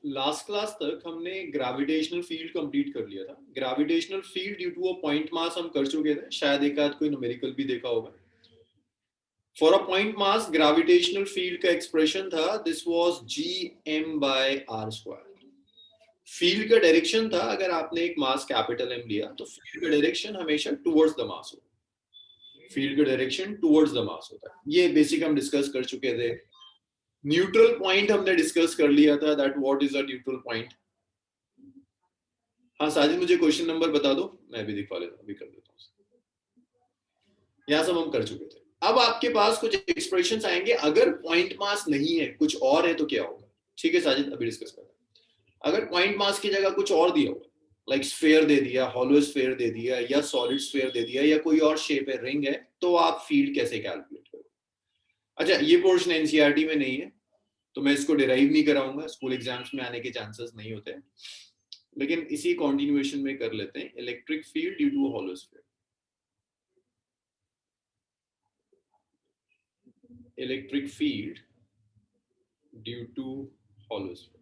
Last class तक हमने gravitational field complete कर लिया था। Gravitational field due to a point mass हम कर चुके थे, शायद एक आध कोई न्यूमेरिकल भी देखा होगा। For a point mass gravitational field का एक्सप्रेशन था, दिस वाज gm/r²। फील्ड का डायरेक्शन था, अगर आपने एक मास कैपिटल एम लिया तो फील्ड का डायरेक्शन हमेशा टुवर्ड्स द मास होता है। फील्ड का डायरेक्शन टुवर्ड्स द मास होता है। ये बेसिक हम डिस्कस कर चुके थे। न्यूट्रल पॉइंट हमने डिस्कस कर लिया था, that what is a neutral point. हाँ साजिद, मुझे क्वेश्चन नंबर बता दो, मैं भी दिखवा लेता हूँ, अभी कर देता हूँ। यहाँ सब हम कर चुके थे। अब आपके पास कुछ एक्सप्रेशंस आएंगे, अगर पॉइंट मास नहीं है कुछ और है तो क्या होगा। ठीक है साजिद, अभी डिस्कस करते हैं। अगर पॉइंट मास की जगह कुछ और दिया होगा, लाइक स्फेयर दे दिया, हॉलो स्फेयर दे दिया, या सॉलिड स्फेयर दे दिया, या कोई और शेप है, रिंग है, तो आप फील्ड कैसे कैलकुलेट करोगे। अच्छा, ये पोर्शन एनसीईआरटी में नहीं है तो मैं इसको डिराइव नहीं कराऊंगा, स्कूल एग्जाम्स में आने के चांसेस नहीं होते, लेकिन इसी कॉन्टिन्यूएशन में कर लेते हैं। Electric field due to hollow sphere. Electric field due to hollow sphere.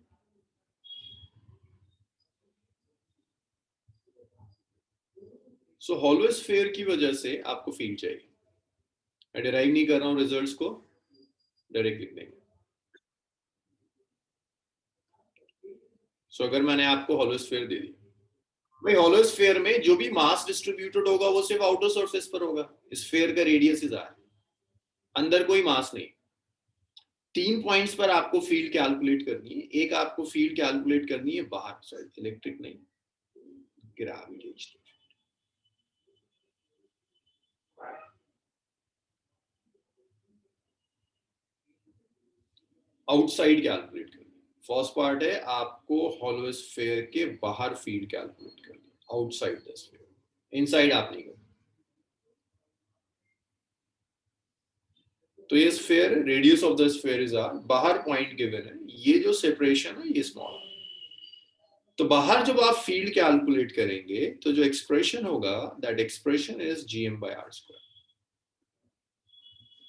So hollow sphere की वजह से आपको फील्ड चाहिए। मैं डिराइव नहीं कर रहा हूं, रिजल्ट्स को डायरेक्ट लिख देंगे। सो अगर मैंने आपको हॉलो स्फीयर दे दी, भाई हॉलो स्फीयर में जो भी मास डिस्ट्रीब्यूटेड होगा वो सिर्फ आउटर सरफेस पर होगा। स्फीयर का रेडियस इज आर, अंदर कोई मास नहीं। 3 पॉइंट्स पर आपको फील्ड कैलकुलेट करनी है। एक आपको फील्ड कैलकुलेट करनी है बाहर साइड, इलेक्ट्रिक नहीं, ग्रेविटेशनल। आउटसाइड कैलकुलेट करनी। फर्स्ट पार्ट है आपको हॉलो स्फीयर के बाहर फील्ड कैलकुलेट करनी, आउटसाइड द स्फीयर, इनसाइड आप नहीं करते। तो ये sphere, radius of the sphere is R, बाहर पॉइंट गिवन है, ये जो सेपरेशन है ये स्मॉल है। तो बाहर जब आप फील्ड कैलकुलेट करेंगे तो जो एक्सप्रेशन होगा, दैट एक्सप्रेशन इज gm/r²।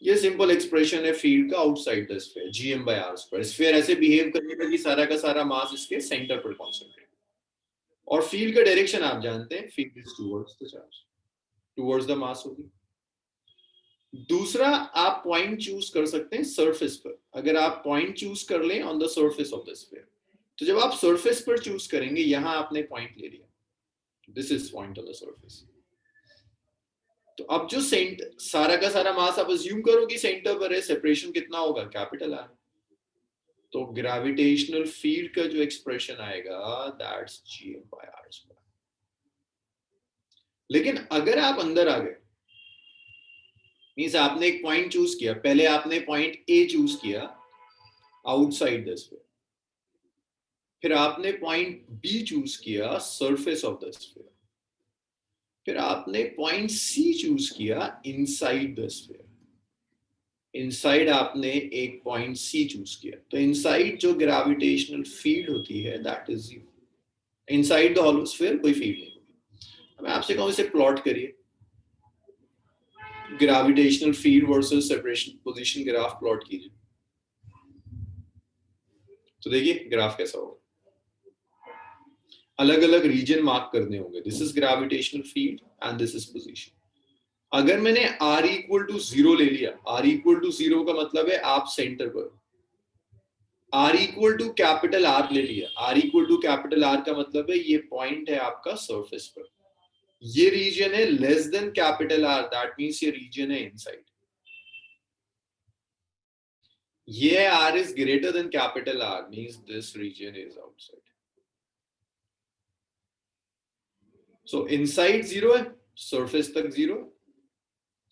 ये सिंपल एक्सप्रेशन है फील्ड का outside the sphere, gm/r²। Sphere ऐसे बिहेव करेगा कि सारा का सारा मास इसके सेंटर पर कॉन्सेंट्रेट, और फील्ड का डायरेक्शन आप जानते हैं, field is towards the charge, towards the mass होगी। दूसरा, आप पॉइंट चूज कर सकते हैं सरफेस पर। अगर आप पॉइंट चूज कर लें on the surface of the sphere, तो जब आप सरफेस पर चूज करेंगे, यहां आपने पॉइंट ले लिया, this is point on the surface. तो अब जो सारा का सारा मास आप अज्यूम करो कि सेंटर पर है, सेपरेशन कितना होगा, कैपिटल आर। तो ग्रेविटेशनल फील्ड का जो एक्सप्रेशन आएगा, दैट्स gm/r²। लेकिन अगर आप अंदर आ गए, मींस आपने एक पॉइंट चूज किया, पहले आपने पॉइंट ए चूज किया आउटसाइड द स्फीयर, फिर आपने पॉइंट बी चूज किया सरफेस ऑफ द स्फीयर, फिर आपने पॉइंट सी चूज किया इनसाइड द स्फीयर, इनसाइड आपने एक पॉइंट सी चूज किया, तो इनसाइड जो ग्रेविटेशनल फील्ड होती है that is zero. Inside the hollow sphere कोई फील्ड नहीं होगी। मैं आपसे कहूं इसे प्लॉट करिए, gravitational field versus separation position graph plot कीजिए, तो देखिए ग्राफ कैसा होगा। अलग अलग रीजन मार्क करने होंगे, this is gravitational field and this is position. अगर मैंने r इक्वल टू 0 ले लिया, r इक्वल टू 0 का मतलब है आप सेंटर पर। r equal to capital R ले लिया, r equal to capital R का मतलब है ये पॉइंट है आपका सरफेस पर, ये रीजन है less than capital R, that means ये रीजन है इनसाइड। ये R is greater than capital R, means this region is outside. So inside 0 है, सरफेस तक 0,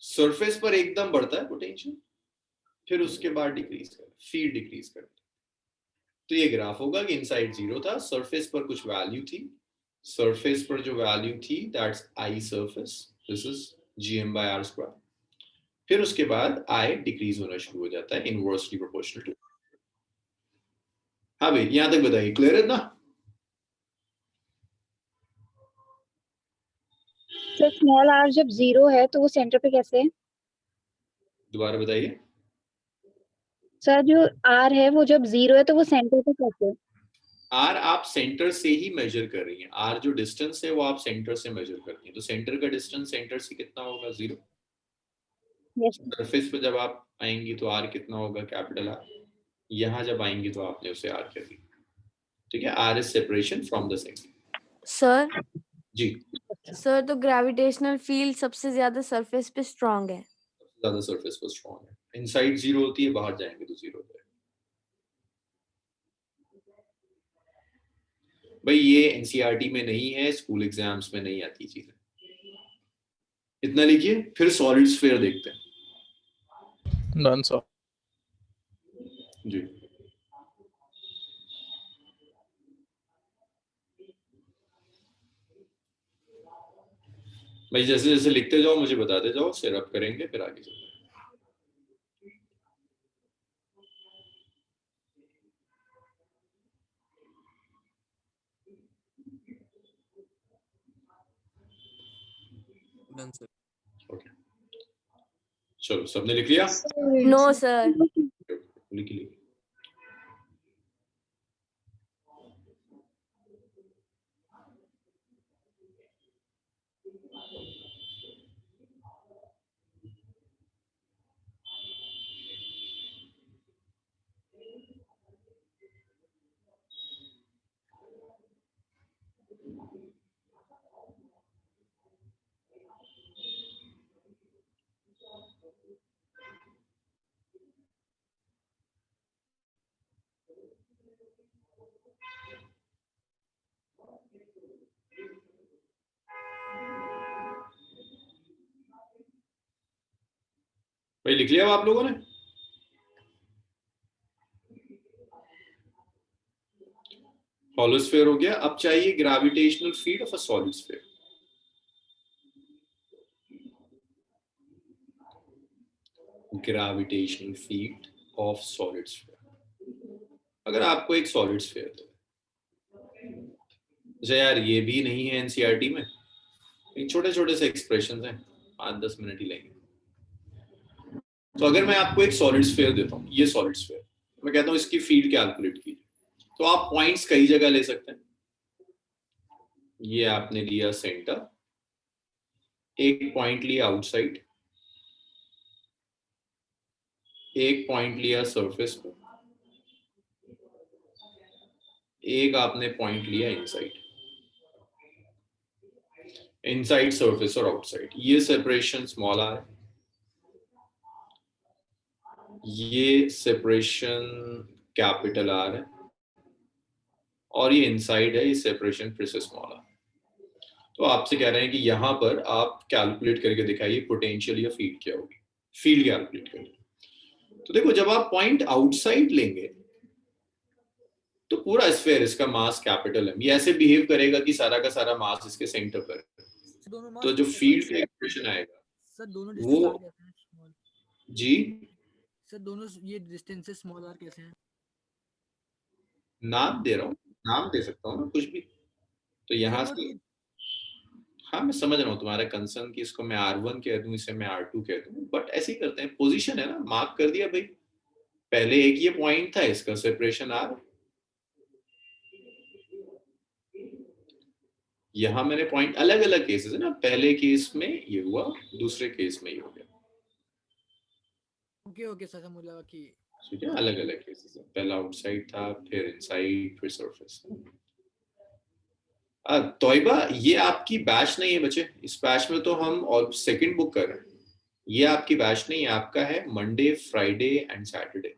सरफेस पर एकदम बढ़ता है पोटेंशियल, फिर उसके बाद डिक्रीज कर, फील्ड डिक्रीज कर। तो ये ग्राफ होगा कि इनसाइड 0 था, सरफेस पर कुछ वैल्यू थी, सरफेस पर जो वैल्यू थी that's I surface, this is gm/r²। फिर उसके बाद आई डिक्रीज होना शुरू हो जाता है इनवर्सली प्रोपोर्शनल टू। हाँ भाई, यहां तक बताइए, क्लियर है ना। सर स्मॉल आर जब 0 है तो वो सेंटर पे कैसे है? दोबारा बताइए। सर जो आर है वो जब 0 है तो वो सेंटर पे कैसे है? आर आप सेंटर से ही मेजर कर रही हैं, आर जो डिस्टेंस है वो आप सेंटर से मेजर करती हैं, तो सेंटर का डिस्टेंस सेंटर से कितना होगा, 0। यस सरफेस पे जब आप आएंगी तो आर कितना होगा, कैपिटल आर। यहाँ जब आएंगी तो आपने उसे आर कर दी, ठीक है। R is separation from the centre. Sir ji, sir तो ग्रेविटेशनल फील्ड सबसे ज्यादा सरफेस पे स्ट्रांग है। ज्यादा सरफेस पर स्ट्रॉन्ग है, इनसाइड 0 होती है, बाहर जाएंगे तो 0 होता है। भाई ये एनसीईआरटी में नहीं है, स्कूल एग्जाम्स में नहीं आती चीजें। इतना लिखिए, फिर सॉलिड स्फीयर देखते हैं। Done sir. जी, भाई जैसे जैसे लिखते जाओ मुझे बताते जाओ, फिर अब करेंगे, फिर आगे चलते हैं। Done sir. ओके, चलो सबने लिख लिया? No sir. लिख लिया। भाई लिख लिया आप लोगों ने? हॉलो स्फीयर हो गया, अब चाहिए gravitational field of a solid sphere. Gravitational field of solid sphere. अगर आपको एक सॉलिड स्फीयर दे, अच्छा यार ये भी नहीं है एनसीईआरटी में, छोटे छोटे से एक्सप्रेशन हैं, 5-10 मिनट ही लेंगे। तो अगर मैं आपको एक सॉलिड स्फीयर देता हूँ, ये सॉलिड स्फीयर, मैं कहता हूँ इसकी फील्ड कैलकुलेट कीजिए, तो आप पॉइंट्स कई जगह ले सकते हैं। ये आपने लिया सेंटर, एक पॉइंट लिया आउटसाइड, एक पॉइंट लिया सरफेस पे, एक आपने पॉइंट लिया इनसाइड। इनसाइड, सरफेस और आउटसाइड, ये सेपरेशन स्मॉल आर है, ये सेपरेशन कैपिटल आर है, और ये इनसाइड है, ये सेपरेशन फिर से स्मॉल आर। तो आपसे कह रहे हैं कि यहां पर आप कैलकुलेट करके दिखाइए पोटेंशियल या फील्ड क्या होगी, फील्ड कैलकुलेट करिए। तो देखो जब आप पॉइंट आउटसाइड लेंगे तो पूरा स्फीयर, इसका मास कैपिटल है, ये ऐसे बिहेव करेगा कि सारा का सारा मास इसके सेंटर पर है। दोनों तो जो फील्ड का एक्सप्रेशन आएगा सर दोनों वो, डिस्टेंस आर कैसे हैं स्मॉल? जी सर दोनों ये डिस्टेंसेस स्मॉल आर कैसे हैं? नाम दे रहा हूँ, नाम दे सकता हूँ ना कुछ भी। तो यहाँ सर, से, हाँ मैं समझ रहा हूँ तुम्हारा कंसर्न कि इसको मैं R1 कह दूं, इसे मैं R2 कह दूं, बट ऐसे ही करते हैं, पोजीशन है ना, मार्क कर दिया भाई। पहले एक ये पॉइंट था, इसका सेपरेशन R, यहाँ मैंने पॉइंट, अलग अलग केसेस है ना, पहले केस में ये हुआ, दूसरे केस में ये हो गया, ओके ओके सर, मुझे लगा कि ठीक है, अलग अलग केसेस है, पहला आउटसाइड था, फिर इनसाइड, फिर सरफेस। तोयबा ये आपकी बैच नहीं है बच्चे, इस बैच में तो हम और सेकंड बुक कर रहे हैं, ये आपकी बैच नहीं है, आपका है मंडे, फ्राइडे एंड सैटरडे।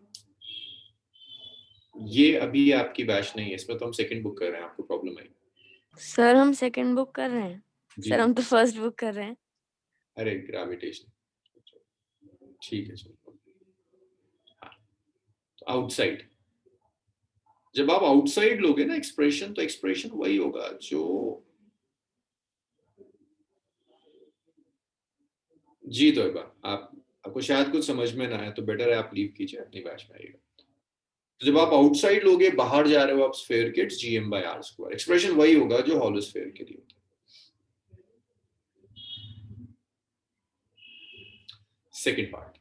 ये अभी आपकी बैच नहीं है, इसमें तो हम सेकंड बुक कर रहे हैं, आपको प्रॉब्लम आई? सर हम सेकंड बुक कर रहे हैं। जी, सर हम तो फर्स्ट बुक कर रहे हैं। अरे ग्रेविटेशन, ठीक है चलो। हाँ, तो आउटसाइड, जब आप आउटसाइड लोगे ना एक्सप्रेशन, तो एक्सप्रेशन वही होगा जो, जी तो आपको शायद कुछ समझ में ना आए तो बेटर है आप लीव कीजिए, अपनी बैच में आइएगा। तो जब आप आउटसाइड लोगे, बाहर जा रहे हो आप स्फीयर के, gm/r², एक्सप्रेशन वही होगा जो हॉलो स्फीयर के लिए होता है। सेकंड पार्ट,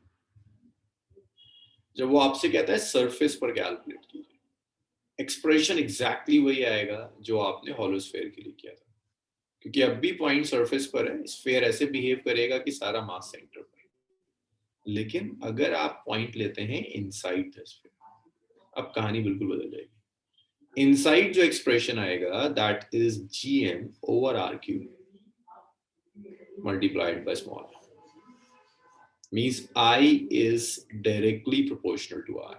जब वो आपसे कहता है सरफेस पर कैलकुलेट कीजिए, एक्सप्रेशन एग्जैक्टली वही आएगा जो आपने हॉलो स्फीयर के लिए किया था, क्योंकि अब भी पॉइंट सरफेस पर है, स्फीयर ऐसे बिहेव करेगा कि सारा मास सेंटर पर है। लेकिन अगर आप पॉइंट लेते हैं इनसाइड द स्फीयर, अब कहानी बिल्कुल बदल जाएगी। इनसाइड जो एक्सप्रेशन आएगा that is gm over r cube multiplied by small r, means I is directly proportional to r।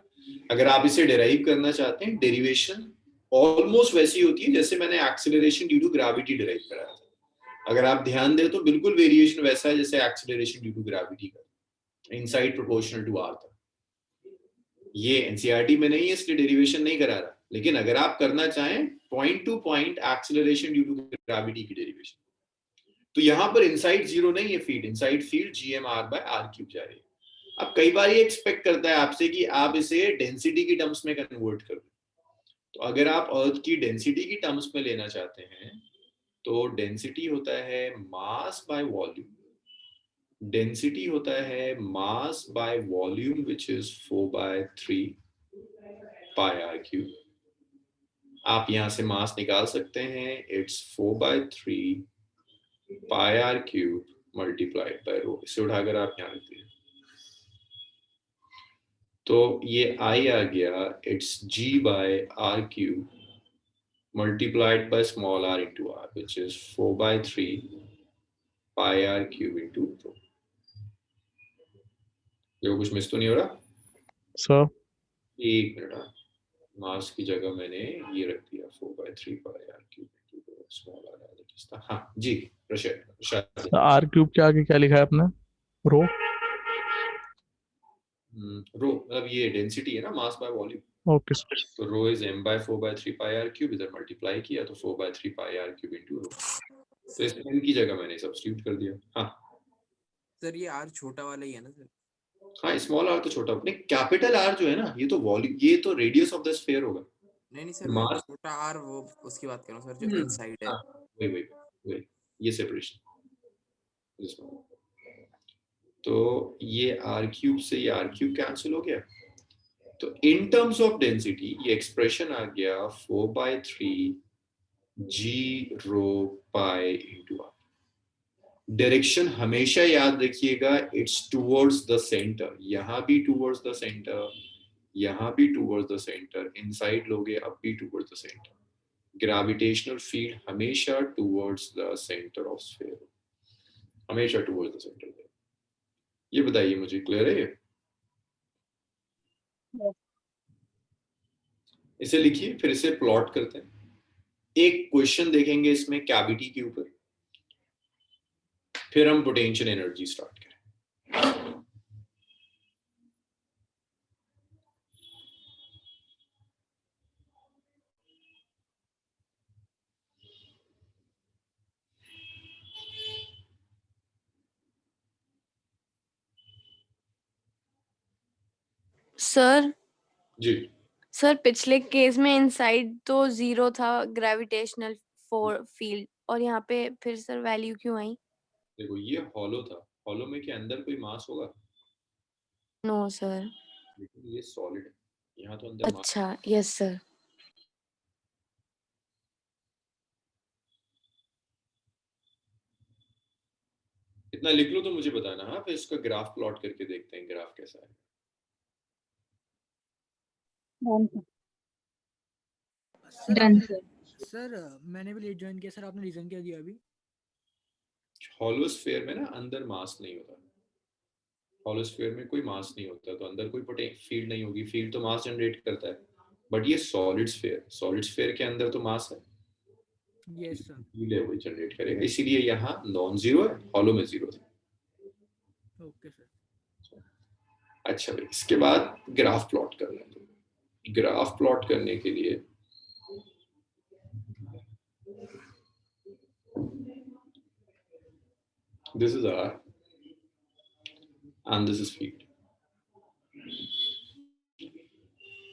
अगर आप इसे डेराइव करना चाहते हैं, डेरिवेशन ऑलमोस्ट वैसी होती है जैसे मैंने acceleration due to gravity derive कराया था। अगर आप ध्यान दें तो बिल्कुल वेरिएशन वैसा है जैसे एक्सेलरेशन ड्यू टू ग्रेविटी का, इनसाइड प्रोपोर्शनल टू आर था। ये एनसीईआरटी में नहीं है इसलिए डेरिवेशन नहीं करा रहा, लेकिन अगर आप करना चाहें point to point acceleration due to gravity की डेरिवेशन, तो यहां पर इनसाइड जीरो नहीं है फील्ड, इनसाइड फील्ड gm/r³ जा रही है। अब कई बार ये एक्सपेक्ट करता है आपसे कि आप इसे डेंसिटी की टर्म्स में कन्वर्ट कर दो। तो अगर आप अर्थ की डेंसिटी की टर्म्स में लेना चाहते हैं तो डेंसिटी होता है मास बाय वॉल्यूम, डेंसिटी होता है mass by volume which is 4/3 pi r³। आप यहां से मास निकाल सकते हैं, it's 4/3 pi r³ multiplied by rho. इसे उठाकर आप यहां रख दीजिए तो ये I आ गया, it's g/r³ multiplied by small r into r, which is 4/3 pi r³ into rho। देखो कुछ मिस तो नहीं हो रहा? Sir, एक मिनट, मास की जगह मैंने ये रख दिया 4/3 pi r³ into rho, small r था। हाँ जी प्रशांत। R cube के आगे क्या लिखा है आपने? Rho? रो मतलब ये डेंसिटी है ना, मास बाय वॉल्यूम। Okay, sir. तो रो इज m/4/3 pi r³, इधर मल्टीप्लाई किया तो 4/3 pi r³ into रो। तो इस m की जगह मैंने सब्स्टिट्यूट कर दिया। हाँ सर ये आर छोटा वाला ही है ना सर? हाँ, स्मॉल आर तो छोटा, अपने कैपिटल आर जो है ना, ये तो वॉल्यूम, ये तो रेडियस ऑफ द स्फीयर होगा। नहीं नहीं सर, मैं मास, छोटा आर वो उसकी बात कर रहा हूँ सर, जो इनसाइड है। हाँ, वही वही वही, ये सेपरेशन। तो ये r³ से ये r³ कैंसिल हो गया। तो इन टर्म्स ऑफ डेंसिटी ये एक्सप्रेशन आ गया 4/3 g रो पाई इंटू r। डायरेक्शन हमेशा याद रखिएगा, इट्स टुवर्ड्स द सेंटर, यहां भी टुवर्ड्स द सेंटर, यहां भी टुवर्ड्स द सेंटर, इनसाइड लोगे अब भी towards the centre. Gravitational field हमेशा towards the centre of sphere, हमेशा टुवर्ड्स द सेंटर। ये बताइए मुझे, क्लियर है ये? इसे लिखिए, फिर इसे प्लॉट करते हैं। एक क्वेश्चन देखेंगे इसमें कैविटी के ऊपर, फिर हम पोटेंशियल एनर्जी स्टार्ट करें। सर जी सर पिछले केस में इनसाइड तो 0 था ग्रेविटेशनल फील्ड, और यहाँ पे फिर सर वैल्यू क्यों आई? देखो ये हॉलो था, हॉलो में के अंदर कोई मास होगा? No sir. लेकिन ये सॉलिड है, यहाँ तो अंदर मास। अच्छा, यस सर। इतना लिख लो तो मुझे बताना। हाँ, फिर इसका ग्राफ प्लॉट करके देखते हैं ग्राफ कैसा है। सर डन आपने सर। सर मैंने भी लेट ज्वाइन किया सर, आपने रीजन क्या दिया अभी? हॉलो स्फीयर में ना अंदर मास नहीं होता, हॉलो स्फीयर में कोई मास नहीं होता, तो अंदर कोई फील्ड नहीं होगी। फील्ड तो मास जनरेट करता है, बट ये सॉलिड स्फीयर, सॉलिड स्फीयर के अंदर तो मास है, यस सर। फील्ड है वही जनरेट करेगा, इसीलिए यहाँ नॉन जीरो है, हॉलो में जीरो है। Okay sir. अच्छा भाई, इसके बाद ग्राफ प्लॉट करना है। तो ग्राफ प्लॉट करने के लिए this is r and this is field।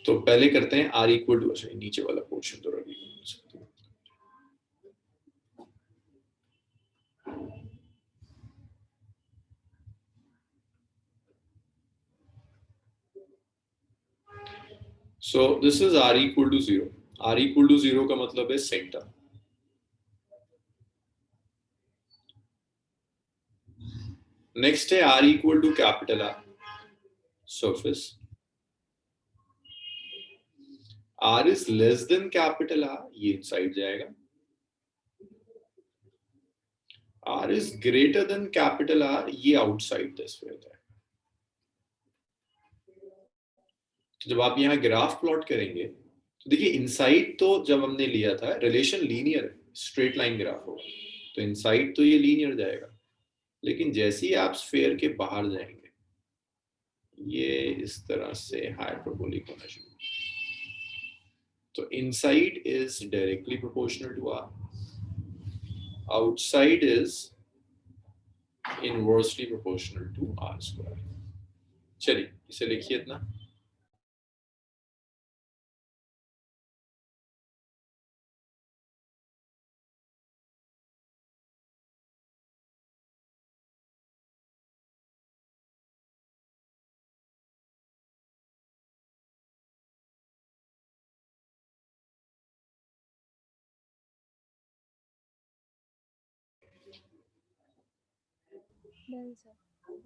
तो पहले करते हैं r इक्वल टू, अच्छा नीचे वाला पोर्शन तो रख सकते हैं। So this is r equal to 0. r equal to 0 का मतलब है सेंटर. नेक्स्ट है r equal to capital R, surface. r is less than capital R, ये इनसाइड जाएगा. r is greater than capital R, ये आउटसाइड द स्फीयर जाएगा. तो जब आप यहाँ ग्राफ प्लॉट करेंगे तो देखिए इनसाइड तो जब हमने लिया था रिलेशन लीनियर है, स्ट्रेट लाइन ग्राफ होगा, तो इनसाइड तो ये लीनियर जाएगा. लेकिन जैसे ही आप स्फीयर के बाहर जाएंगे ये इस तरह से हाइपरबोलिक होना शुरू. तो inside is directly proportional to r, outside is inversely proportional to r square. चलिए इसे लिखिए इतना.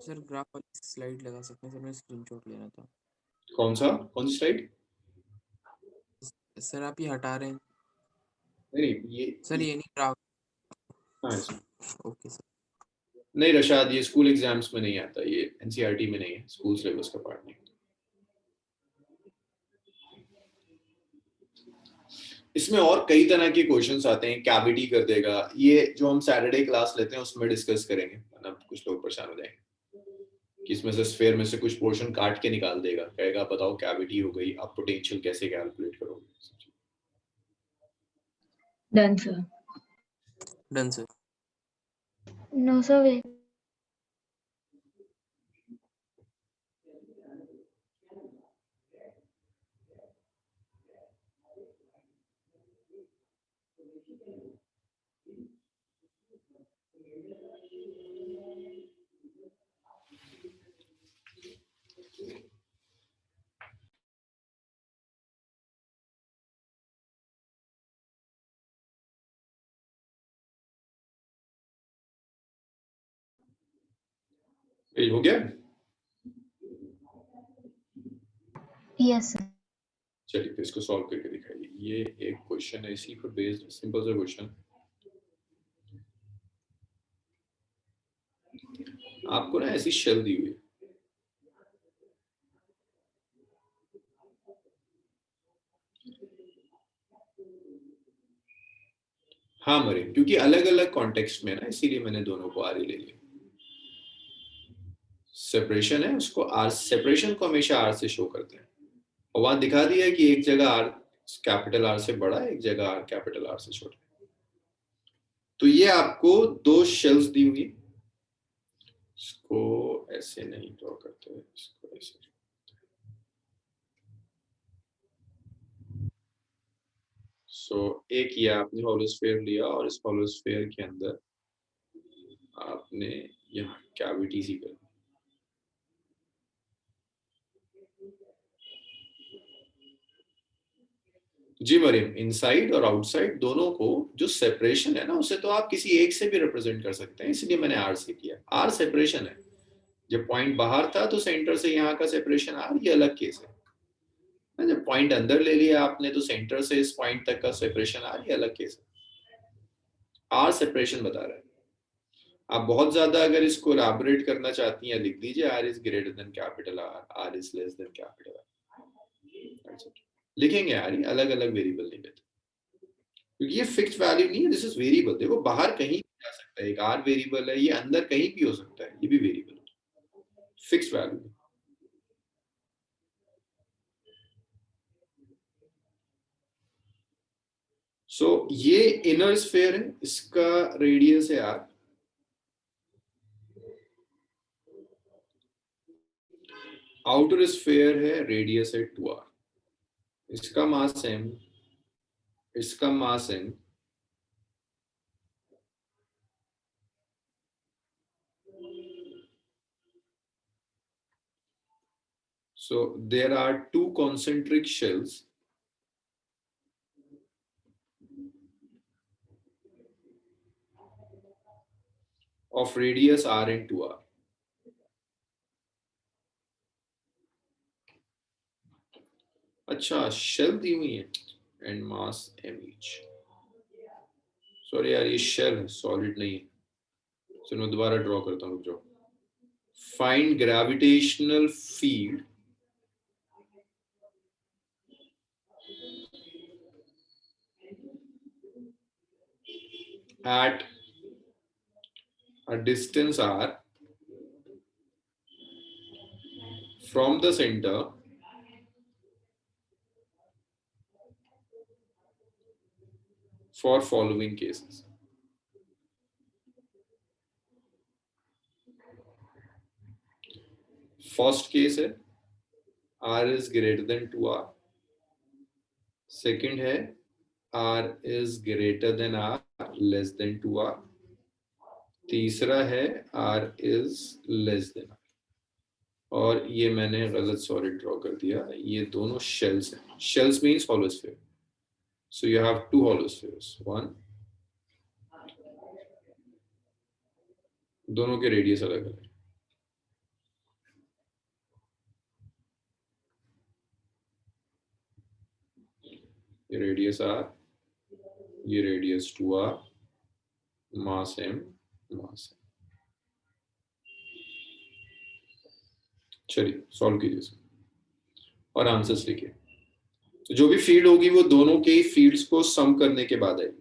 सर ग्राफ वाली स्लाइड लगा सकते हैं सर, मैं स्क्रीनशॉट लेना था. कौन सी स्लाइड? सर आप ये हटा रहे हैं नहीं ये सर, ये नहीं ग्राफ. हाँ, ओके सर. नहीं रशाद, ये स्कूल एग्जाम्स में नहीं आता, ये एनसीईआरटी में नहीं है, स्कूल सिलेबस का पार्ट नहीं. इसमें और कई तरह के क्वेश्चंस आते हैं, कैविटी कर देगा, ये जो हम सैटरडे क्लास लेते हैं उसमें डिस्कस करेंगे, वरना कुछ लोग परेशान हो जाएंगे कि इसमें से स्फीयर में से कुछ पोर्शन काट के निकाल देगा, कहेगा बताओ कैविटी हो गई, आप पोटेंशियल कैसे कैलकुलेट करोगे. Done sir. Done sir. No sir, wait. Page हो गया? Yes sir. चलिए तो इसको सॉल्व करके दिखाइए. ये एक क्वेश्चन है इसी पर बेस्ड, सिंपल सा क्वेश्चन. आपको ना ऐसी शेल दी हुई है, हाँ मरे, क्योंकि अलग अलग कॉन्टेक्स्ट में ना, इसीलिए मैंने दोनों को आर ही ले लिया. सेपरेशन है, उसको आर, सेपरेशन को हमेशा आर से शो करते हैं, और वहां दिखा दिया है कि एक जगह आर कैपिटल आर से बड़ा है, एक जगह आर कैपिटल आर से छोटा है. तो ये आपको दो शेल्स दी हुई, इसको ऐसे नहीं ड्रॉ करते, इसको ऐसे. एक ये आपने होलोस्फीयर लिया और इस होलोस्फीयर के अंदर आपने यहाँ कैविटी सी कर दी. जी मरीम, इनसाइड और आउटसाइड दोनों को जो सेपरेशन है ना, उसे तो आप किसी एक से भी रिप्रेजेंट कर सकते हैं, इसलिए मैंने आर से किया. आर सेपरेशन है, जब पॉइंट बाहर था तो सेंटर से यहाँ का सेपरेशन आर, ये अलग केस है. जब पॉइंट अंदर ले लिया आपने तो सेंटर से इस पॉइंट तक का सेपरेशन आर, ये अलग केस है. आर सेपरेशन बता रहा है. आप बहुत ज्यादा अगर इसको एलैबोरेट करना चाहती हैं, लिख दीजिए r is greater than capital R, r is less than capital R. लिखेंगे यार, ये अलग अलग वेरिएबल नहीं लेते, क्योंकि ये फिक्स्ड वैल्यू नहीं है, दिस इज वेरिएबल. देखो बाहर कहीं भी जा सकता है, एक आर वेरिएबल है, ये अंदर कहीं भी हो सकता है, ये भी वेरिएबल है, फिक्स्ड वैल्यू. सो ये इनर स्फीयर है, इसका रेडियस है आर. आउटर स्फीयर है, रेडियस है 2r. इसका मास m, इसका मास n. So there are two concentric shells of radius r and 2r. अच्छा शेल दी हुई है and mass m each. Sorry यार ये शेल है सॉलिड नहीं है. चलो मैं दोबारा ड्रॉ करता हूँ. रुक जाओ. Find gravitational field at a distance r from the center for following cases. First case है r is greater than 2r. Second है r is greater than r less than 2r. तीसरा है r is less than r. और ये मैंने गलत solid draw कर दिया. ये दोनों शेल्स हैं. Shells means hollow sphere. So you have two hollow spheres. One. दोनों के रेडियस अलग अलग. ये रेडियस r, ये रेडियस 2r, मास m, मास m. चलिए सॉल्व कीजिए इसको और आंसर्स लिखिए. तो जो भी फील्ड होगी वो दोनों के फील्ड्स को सम करने के बाद आएगी.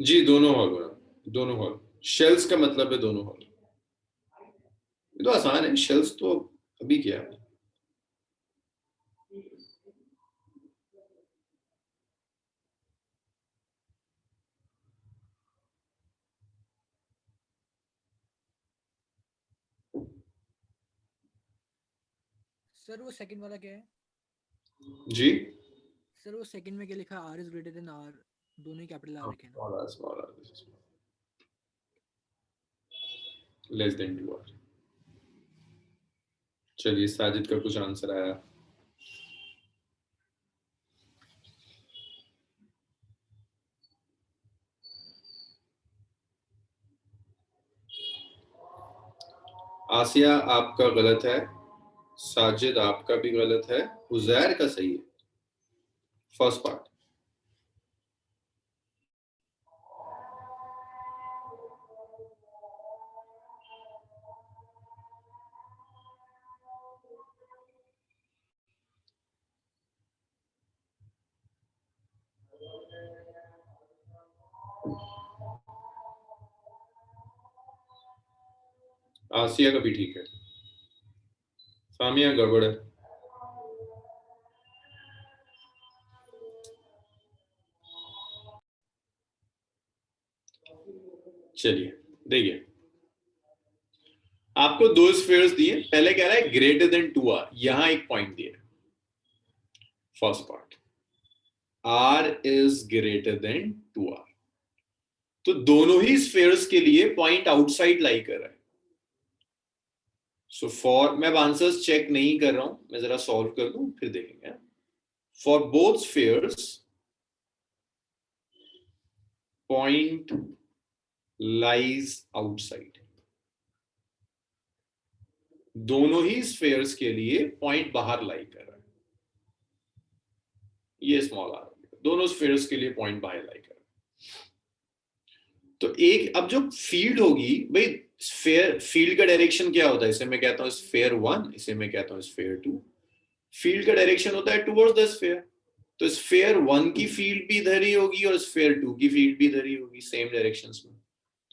जी दोनों हॉल है. दोनों हॉल. शेल्स का मतलब है दोनों हॉल. ये तो आसान है. शेल्स तो अभी किया है. सर वो सेकंड वाला क्या है? जी सर वो सेकंड में क्या लिखा? r is greater than r, दोनों ही कैपिटल r लिखे ना. small r, this is small. Less than 2r. चलिए साजिद का कुछ आंसर आया. आसिया आपका गलत है. साजिद आपका भी गलत है. उजैर का सही है. First part. आसिया का भी ठीक है. सामिया गड़बड़ है. चलिए देखिए आपको दो स्फीयर्स दिए. पहले कह रहा है ग्रेटर देन 2r. यहां एक पॉइंट दिया. First part r is greater then 2r. तो दोनों ही स्फीयर्स के लिए पॉइंट आउटसाइड लाई कर रहा है. सो फॉर मैं आंसर्स चेक नहीं कर रहा हूं. मैं जरा सॉल्व कर दूं फिर देखेंगे. For both spheres point lies outside. दोनों ही स्फीयर्स के लिए पॉइंट बाहर लाई कर रहा है. ये स्मॉल r. दोनों स्फीयर्स के लिए पॉइंट बाहर लाई कर रहा है. तो एक अब जो फील्ड होगी भाई स्फीयर. फील्ड का डायरेक्शन क्या होता है? इसे मैं कहता हूं स्फीयर 1, इसे मैं कहता हूं स्फीयर 2. फील्ड का डायरेक्शन होता है टुवर्ड्स द स्फीयर. तो स्फीयर 1 की फील्ड भी इधर ही होगी और स्फीयर 2 की फील्ड भी इधर ही होगी. सेम डायरेक्शंस में.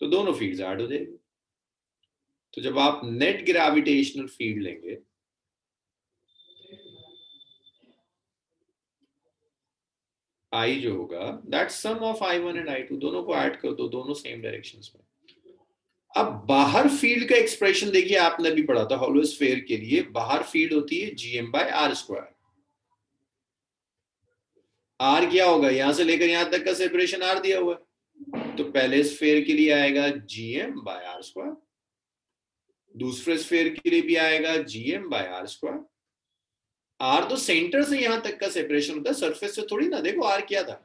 तो दोनों फील्ड्स ऐड हो जाएगी। तो जब आप नेट ग्रेविटेशनल फील्ड लेंगे I जो होगा that some of I1 and I2, दोनों को ऐड कर दो, दोनों सेम डायरेक्शंस में। अब बाहर फील्ड का एक्सप्रेशन देखिए, आपने भी पढ़ा था हॉलो स्फीयर के लिए बाहर फील्ड होती है gm/r²। r क्या होगा, यहां से लेकर यहां तक का सेपरेशन r दिया हुआ है, तो पहले स्फीयर के लिए आएगा gm/r², दूसरे स्फीयर के लिए भी आएगा gm/r²। r तो सेंटर से यहां तक का सेपरेशन होता है, सरफेस से थोड़ी ना। देखो r क्या था,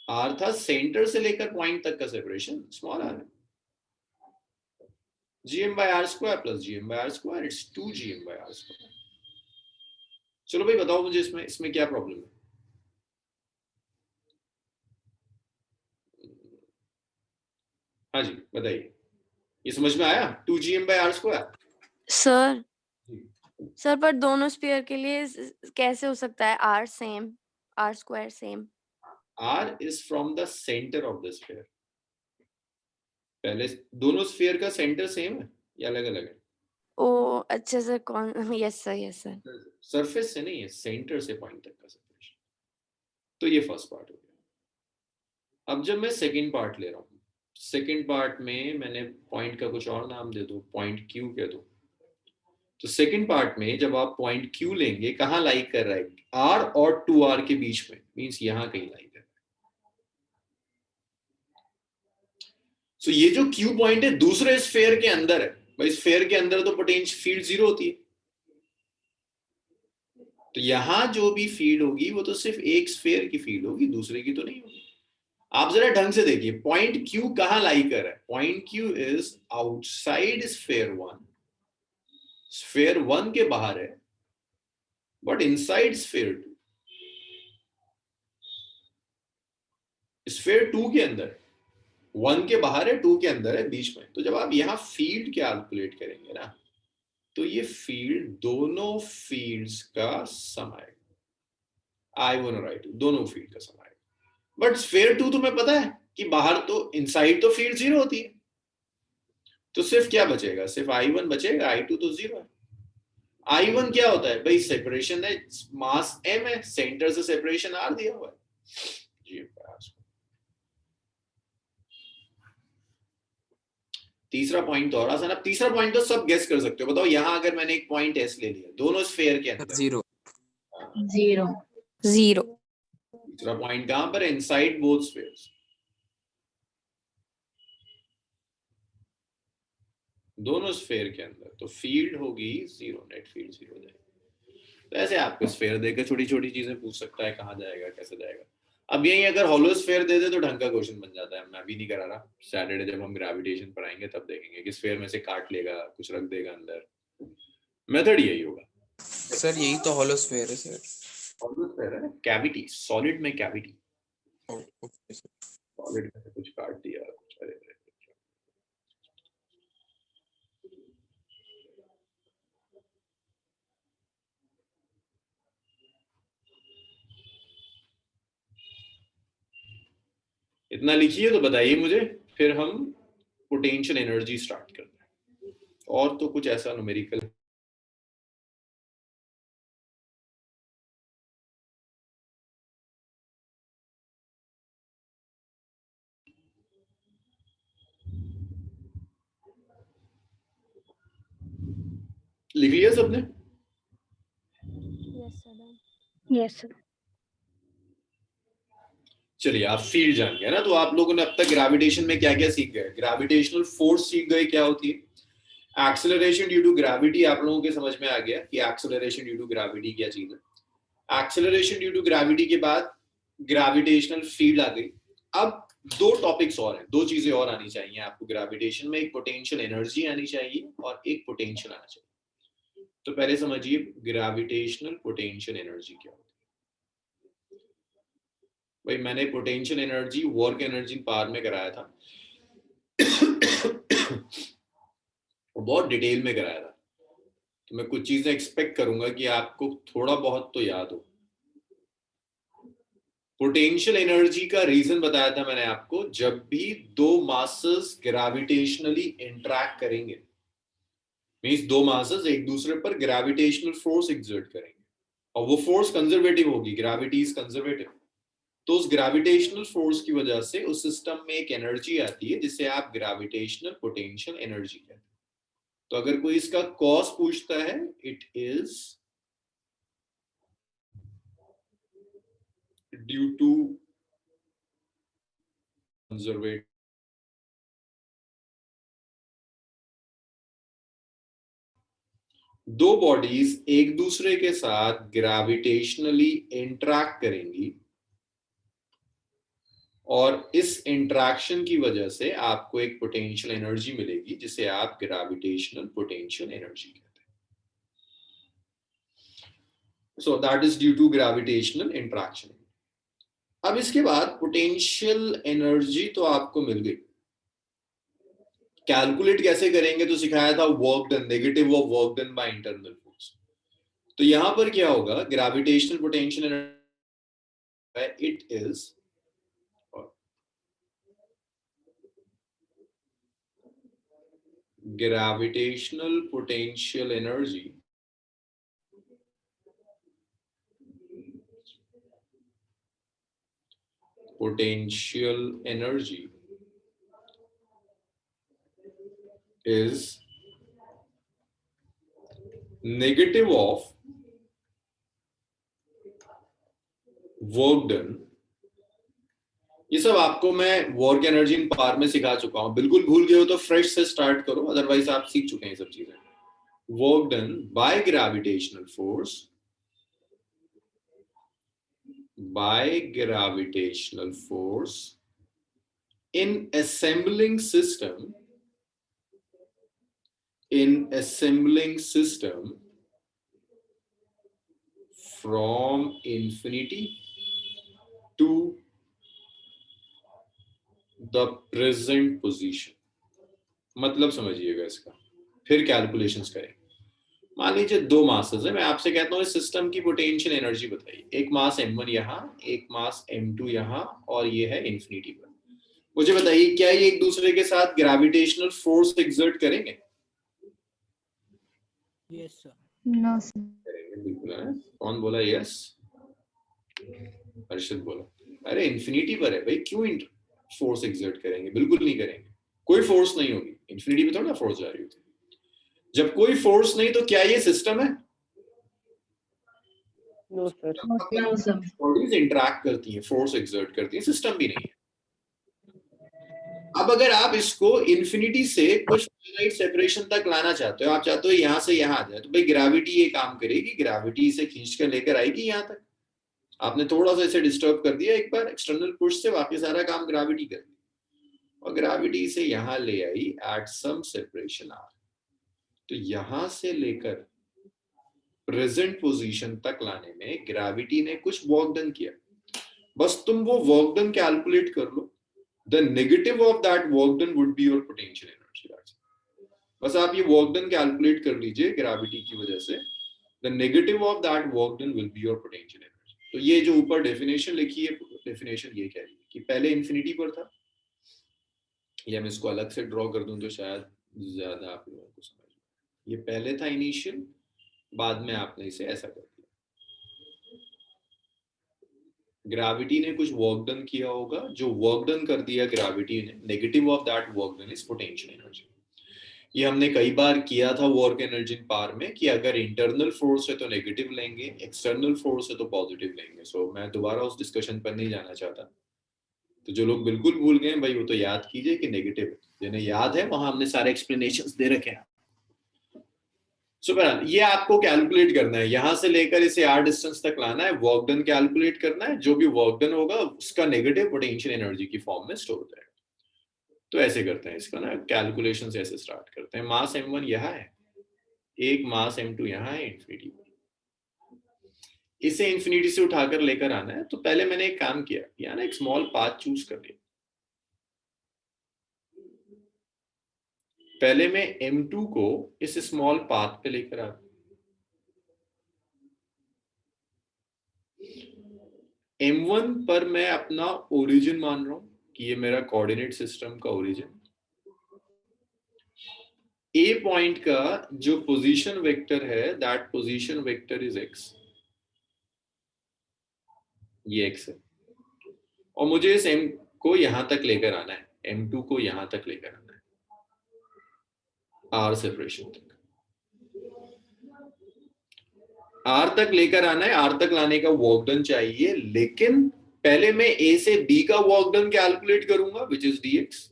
r था सेंटर से लेकर पॉइंट तक का सेपरेशन, स्मॉल r है। gm/r² plus gm/r², it's 2gm/r²। चलो भाई बताओ मुझे इसमें क्या प्रॉब्लम है। हाँ जी बताइए, ये समझ में आया 2gm/r²? सर सर पर दोनों स्फीयर के लिए कैसे हो सकता है r same, r² same? r is from the center of the sphere। पहले दोनों स्फीयर का सेंटर सेम है या अलग अलग है? ओ अच्छा सर, कौन? Yes sir. सरफेस से नहीं है, सेंटर से पॉइंट तक का सेपरेशन। तो ये फर्स्ट पार्ट हो गया। अब जब मैं सेकंड पार्ट ले रहा हूँ, सेकंड पार्ट में मैंने पॉइंट का कुछ और नाम दे दो, पॉइंट क्यू कह दो। तो सेकंड पार्ट में जब आप पॉइंट क्यू लेंगे, कहाँ लाई कर रहा है, आर और 2r के बीच में, मींस यहां कहीं लाई कर रहा है। सो ये जो क्यू पॉइंट है दूसरे स्फीयर के अंदर है। भाई स्फीयर के अंदर तो पोटेंशियल फील्ड 0 होती है, तो यहां जो भी फील्ड होगी वो तो सिर्फ एक स्फीयर की फील्ड होगी, दूसरे की तो नहीं होगी। आप जरा ढंग से देखिए, पॉइंट क्यू कहां लाई कर है, point Q is outside sphere 1, sphere 1 के बाहर है, बट इनसाइड स्फीयर 2, स्फीयर 2 के अंदर, 1 के बाहर है 2 के अंदर है, बीच में। तो जब आप यहां फील्ड कैलकुलेट करेंगे ना, तो ये फील्ड दोनों फील्ड्स का सम आएगा, I1 और I2 दोनों फील्ड का सम आएगा। बट स्फीयर 2 तुम्हें पता है कि बाहर तो, इनसाइड तो फील्ड 0 होती है, तो सिर्फ क्या बचेगा, सिर्फ I1 बचेगा, I2 तो 0 है। I1 क्या होता है भाई, सेपरेशन है, मास m है, सेंटर से सेपरेशन r दिया हुआ है, तीसरा पॉइंट तो और आसान। अब तीसरा पॉइंट तो सब गेस कर सकते हो, बताओ यहां अगर मैंने एक पॉइंट S ले लिया दोनों स्फीयर के अंदर, 0 0। तीसरा पॉइंट कहां पर है, इनसाइड बोथ स्फीयर्स, दोनों स्फीयर के अंदर, तो फील्ड होगी 0, नेट फील्ड 0 हो जाएगी। तो ऐसे आपको स्फीयर देकर छोटी छोटी चीजें पूछ सकता है, कहाँ जाएगा कैसे जाएगा। अब यही अगर हॉलो स्फीयर दे दे तो ढंग का क्वेश्चन बन जाता है। मैं भी नहीं करा रहा, सैटरडे जब हम ग्रेविटेशन पढ़ाएंगे तब देखेंगे कि स्फीयर में से काट लेगा, कुछ रख देगा अंदर, मेथड यही होगा। सर यही तो हॉलो स्फीयर है सर। हॉलो स्फीयर है, कैविटी, सॉलिड में कैविटी, ओके सर। सॉलिड में से कुछ काट दिया, कुछ अरे इतना लिखिए तो बताइए मुझे, फिर हम पोटेंशियल एनर्जी स्टार्ट करते हैं। और तो कुछ ऐसा न्यूमेरिकल लिख लिया सबने? Yes sir. चलिए आप फील्ड जान गए ना, तो आप लोगों ने अब तक ग्रेविटेशन में क्या क्या सीख गए, ग्रेविटेशनल फोर्स सीख गए क्या होती है, एक्सेलरेशन ड्यू टू ग्रेविटी आप लोगों के समझ में आ गया कि एक्सेलरेशन ड्यू टू ग्रेविटी क्या चीज है। एक्सेलरेशन ड्यू टू ग्रेविटी के बाद ग्रेविटेशनल फील्ड आ गई। अब दो टॉपिक्स और हैं, दो चीजें और आनी चाहिए आपको ग्रेविटेशन में, एक पोटेंशियल एनर्जी आनी चाहिए और एक पोटेंशियल आना चाहिए। तो पहले समझिए ग्रेविटेशनल पोटेंशियल एनर्जी क्या होती है। भाई मैंने potential energy, work energy power में कराया था बहुत डिटेल में कराया था, तो मैं कुछ चीजें एक्सपेक्ट करूंगा कि आपको थोड़ा बहुत तो याद हो। पोटेंशियल एनर्जी का रीजन बताया था मैंने आपको, जब भी दो मासेस ग्रेविटेशनली इंटरैक्ट करेंगे, मींस दो मासेस एक दूसरे पर ग्रेविटेशनल फोर्स एक्सर्ट करेंगे और वो फोर्स कंजर्वेटिव होगी, ग्रेविटी इज कंजर्वेटिव, तो उस ग्रेविटेशनल फोर्स की वजह से उस सिस्टम में एक एनर्जी आती है जिसे आप ग्रेविटेशनल पोटेंशियल एनर्जी कहते हैं। तो अगर कोई इसका कॉज पूछता है, it is due to conservative दो बॉडीज एक दूसरे के साथ ग्रेविटेशनली इंटरैक्ट करेंगी और इस इंटरैक्शन की वजह से आपको एक पोटेंशियल एनर्जी मिलेगी जिसे आप ग्रेविटेशनल पोटेंशियल एनर्जी कहते हैं। So that is due to gravitational interaction. अब इसके बाद पोटेंशियल एनर्जी तो आपको मिल गई, कैलकुलेट कैसे करेंगे तो सिखाया था, work done, negative of work done by internal force. तो यहां पर क्या होगा, gravitational potential energy it is gravitational potential energy is negative of work done। ये सब आपको मैं वर्क एनर्जी इन पावर में सिखा चुका हूं, बिल्कुल भूल गए हो तो फ्रेश से स्टार्ट करो, अदरवाइज आप सीख चुके हैं सब चीजें। Work done by gravitational force in assembling system from infinity to the present position। मतलब समझिएगा इसका, फिर कैलकुलेशंस करें। मान लीजिए दो मासेस है, मैं आपसे कहता हूँ इस सिस्टम की पोटेंशियल एनर्जी बताइए, एक मास m1 यहाँ, एक मास m2 यहाँ, और ये है इंफिनिटी पर। मुझे बताइए क्या ये एक दूसरे के साथ ग्रेविटेशनल फोर्स एक्सर्ट करेंगे? Yes sir. No sir. करेंगे, बिल्कुल है। कौन बोला यस? हर्षद बोला। अरे इंफिनिटी पर है भाई, क्यों फोर्स एक्सर्ट करेंगे? बिल्कुल नहीं करेंगे, कोई फोर्स नहीं होगी, इंफिनिटी पे थोड़ा फोर्स जा रही होती। जब कोई फोर्स नहीं तो क्या ये सिस्टम है? No sir. बॉडीज इंटरैक्ट करती हैं, फोर्स एक्सर्ट करती हैं, सिस्टम भी नहीं है। अब अगर आप इसको इंफिनिटी से कुछ फाइनाइट सेपरेशन तक लाना चाहते हो, आप चाहते हो यहां से यहां आ जाए, तो भाई ग्रेविटी ये काम करेगी, ग्रेविटी इसे खींच कर लेकर आएगी यहां तक। आपने थोड़ा सा इसे डिस्टर्ब कर दिया एक बार एक्सटर्नल पुश से, बाकी सारा काम ग्रेविटी कर दी, और ग्रेविटी इसे यहां ले आई एट सम सेपरेशन आर। तो यहां से लेकर प्रेजेंट पोजीशन तक लाने में ग्रेविटी ने कुछ वर्क डन किया, बस तुम वो वर्क डन कैलकुलेट कर लो। The negative of that work done would be your potential energy। बस आप ये work done कैलकुलेट कर लीजिए ग्रेविटी की वजह से, the negative of that work done will be your potential energy। तो ये जो ऊपर डेफिनेशन लिखी है, डेफिनेशन ये कह रही है कि पहले इंफिनिटी पर था, या मैं इसको अलग से ड्रॉ कर दूं तो शायद ज्यादा आप लोगों को समझ में। ये पहले था इनिशियल, बाद में आपने इसे ऐसा कर दिया। ग्रेविटी ने कुछ वर्क डन किया होगा, जो वर्क डन कर दिया ग्रेविटी ने, negative of that work done is potential energy. ये हमने कई बार किया था वर्क एनर्जी इन पावर में, कि अगर इंटरनल फोर्स है तो नेगेटिव लेंगे, एक्सटर्नल फोर्स है तो पॉजिटिव लेंगे। सो मैं दोबारा उस डिस्कशन पर नहीं जाना चाहता। तो जो लोग बिल्कुल भूल गए भाई, वो तो याद कीजिए कि नेगेटिव है, जिन्हें याद है वहां हमने सारे एक्सप्लेनेशंस दे रखे हैं। सो ये आपको कैलकुलेट करना है, यहां से लेकर इसे आर डिस्टेंस तक लाना है, वर्क डन कैलकुलेट करना है, जो भी वर्क डन होगा उसका नेगेटिव पोटेंशियल एनर्जी की फॉर्म में स्टोर हो जाएगा। तो ऐसे करते हैं इसका ना, कैलकुलेशन ऐसे स्टार्ट करते हैं। मास m1 यहाँ है, एक मास m2 यहाँ है इंफिनिटी पर, इसे इंफिनिटी से उठाकर लेकर आना है। तो पहले मैंने एक काम किया, यहाँ ना एक स्मॉल पाथ चूज कर लिया। पहले मैं m2 को इस स्मॉल पाथ पे लेकर आता, m1 पर मैं अपना ओरिजिन मान रहा हूं कि ये मेरा कोऑर्डिनेट सिस्टम का ओरिजिन, ए पॉइंट का जो पोजीशन वेक्टर है that position vector is x, ये x है, और मुझे इस m को यहां तक लेकर आना है, m2 को यहां तक लेकर आना है, r सेपरेशन तक, r तक लेकर आना है, r तक लाने का वर्क डन चाहिए, लेकिन पहले मैं a से b का वर्क डन कैलकुलेट करूंगा विच इज dx,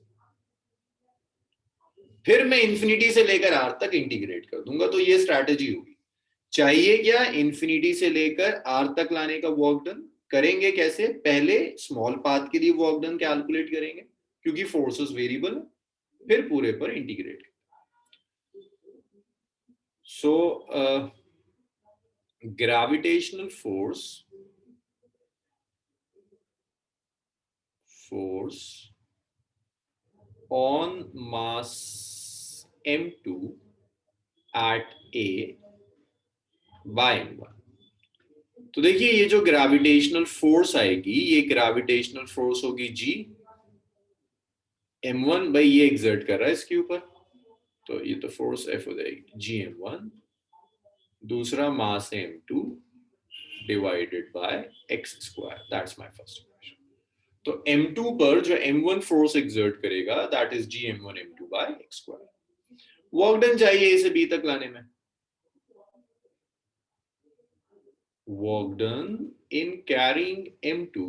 फिर मैं इंफिनिटी से लेकर r तक इंटीग्रेट कर दूंगा। तो ये स्ट्रैटेजी होगी। चाहिए क्या? इंफिनिटी से लेकर r तक लाने का वर्क डन। करेंगे कैसे? पहले स्मॉल पाथ के लिए वर्क डन कैलकुलेट करेंगे क्योंकि फोर्सेस वेरिएबल है, फिर पूरे पर integrate. So gravitational force on mass m2 at a by m1। तो देखिए ये जो ग्रेविटेशनल फोर्स आएगी, ये ग्रेविटेशनल फोर्स होगी g, m1 भाई ये एक्सर्ट कर रहा है इसके ऊपर, तो ये तो फोर्स F हो जाएगी g m1, दूसरा मास है m2 divided by x square, that's my first equation. तो m2 पर जो m1 फोर्स एक्सर्ट करेगा that is g m1 m2 by x square. Work done चाहिए a से b तक लाने में, work done in carrying m2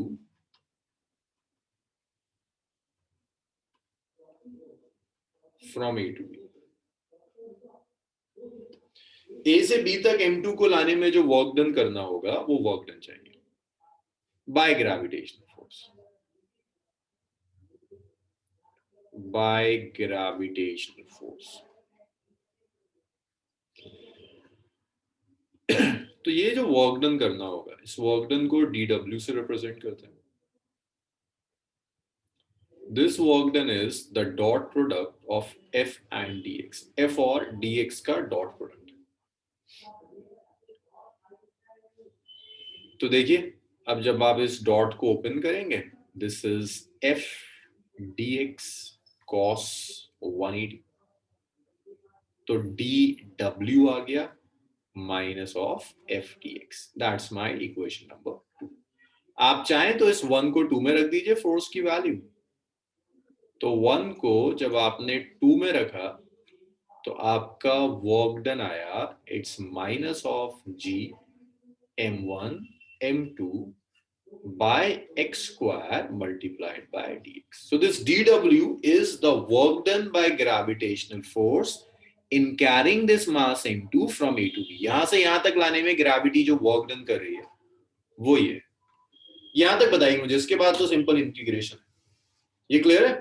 from a to b। a से b तक m2 को लाने में जो वर्क डन करना होगा वो वर्क डन चाहिए bye gravitational force, bye gravitational force. तो ये जो वर्क डन करना होगा, इस वर्क डन को dw से रिप्रेजेंट करते हैं। This work done is the dot product of f and dx, f और dx का डॉट प्रोडक्ट। तो देखिए अब जब आप इस डॉट को ओपन करेंगे, this is f dx cos 180, तो dw आ गया minus of f dx, that's my equation number 2। आप चाहें तो इस 1 को 2 में रख दीजिए फोर्स की वैल्यू, तो 1 को जब आपने 2 में रखा तो आपका वर्क डन आया it's minus of g m1 m2 by x square multiplied by dx. So this dw is the work done by gravitational force in carrying this mass m2 from a to b। यहां से यहां तक लाने में gravity जो work done कर रही है वो ये, यहां तक बताइए मुझे, इसके बाद तो सिंपल इंटीग्रेशन। ये क्लियर है?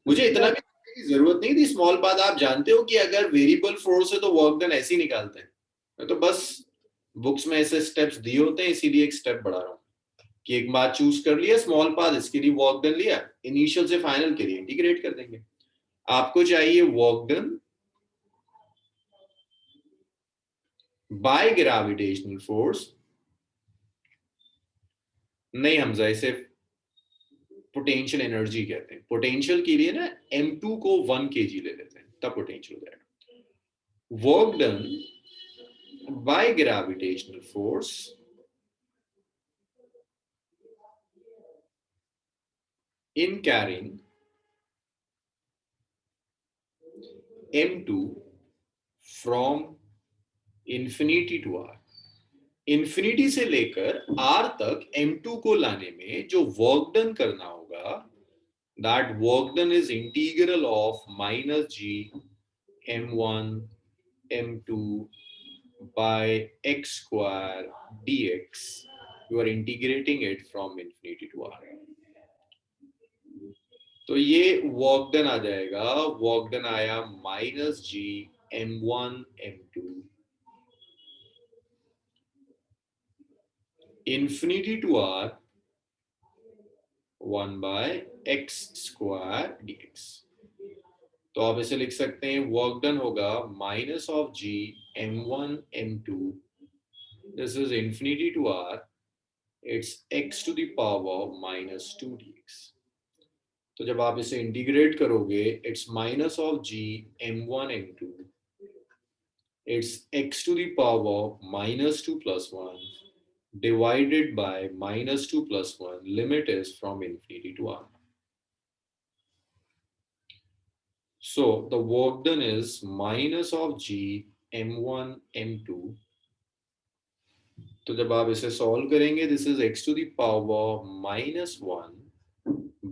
मुझे इतना भी जरूरत नहीं थी, स्मॉल पाथ आप जानते हो कि अगर वेरिएबल फोर्स है तो वर्क डन ऐसे ही निकालते हैं। मैं तो बस बुक्स में ऐसे स्टेप्स दिए होते हैं, इसीलिए एक स्टेप बढ़ा रहा हूँ कि एक बात चूज कर लिया स्मॉल पाथ, इसके लिए वर्क डन लिया, इनिशियल से फाइनल के लिए इंटीग्रेट कर देंगे। आपको चाहिए work done by gravitational force, नहीं हमजा इसे पोटेंशियल एनर्जी कहते हैं। पोटेंशियल के लिए ना m2 को 1 kg ले लेते हैं, तब पोटेंशियल हो जाएगा। Work done by gravitational force in carrying m2 from infinity to r। Infinity से लेकर r तक m2 को लाने में जो वर्क डन करना होगा, that work done is integral of minus g m1 m2 by x square dx। You are integrating it from infinity to r। तो ये वर्क डन आ जाएगा, वर्क डन आया minus g m1 m2 infinity to r 1 by x square dx। तो आप इसे लिख सकते हैं वर्क डन होगा minus of g m1 m2, this is infinity to r it's x to the power minus 2 dx. तो जब आप इसे इंटीग्रेट करोगे it's minus of g m1 m2, it's x to the power minus 2 plus 1 divided by minus 2 plus 1, limit is from infinity to r. So the work done is minus of g m1 m2. तो जब आप इसे solve करेंगे this is x to the power minus 1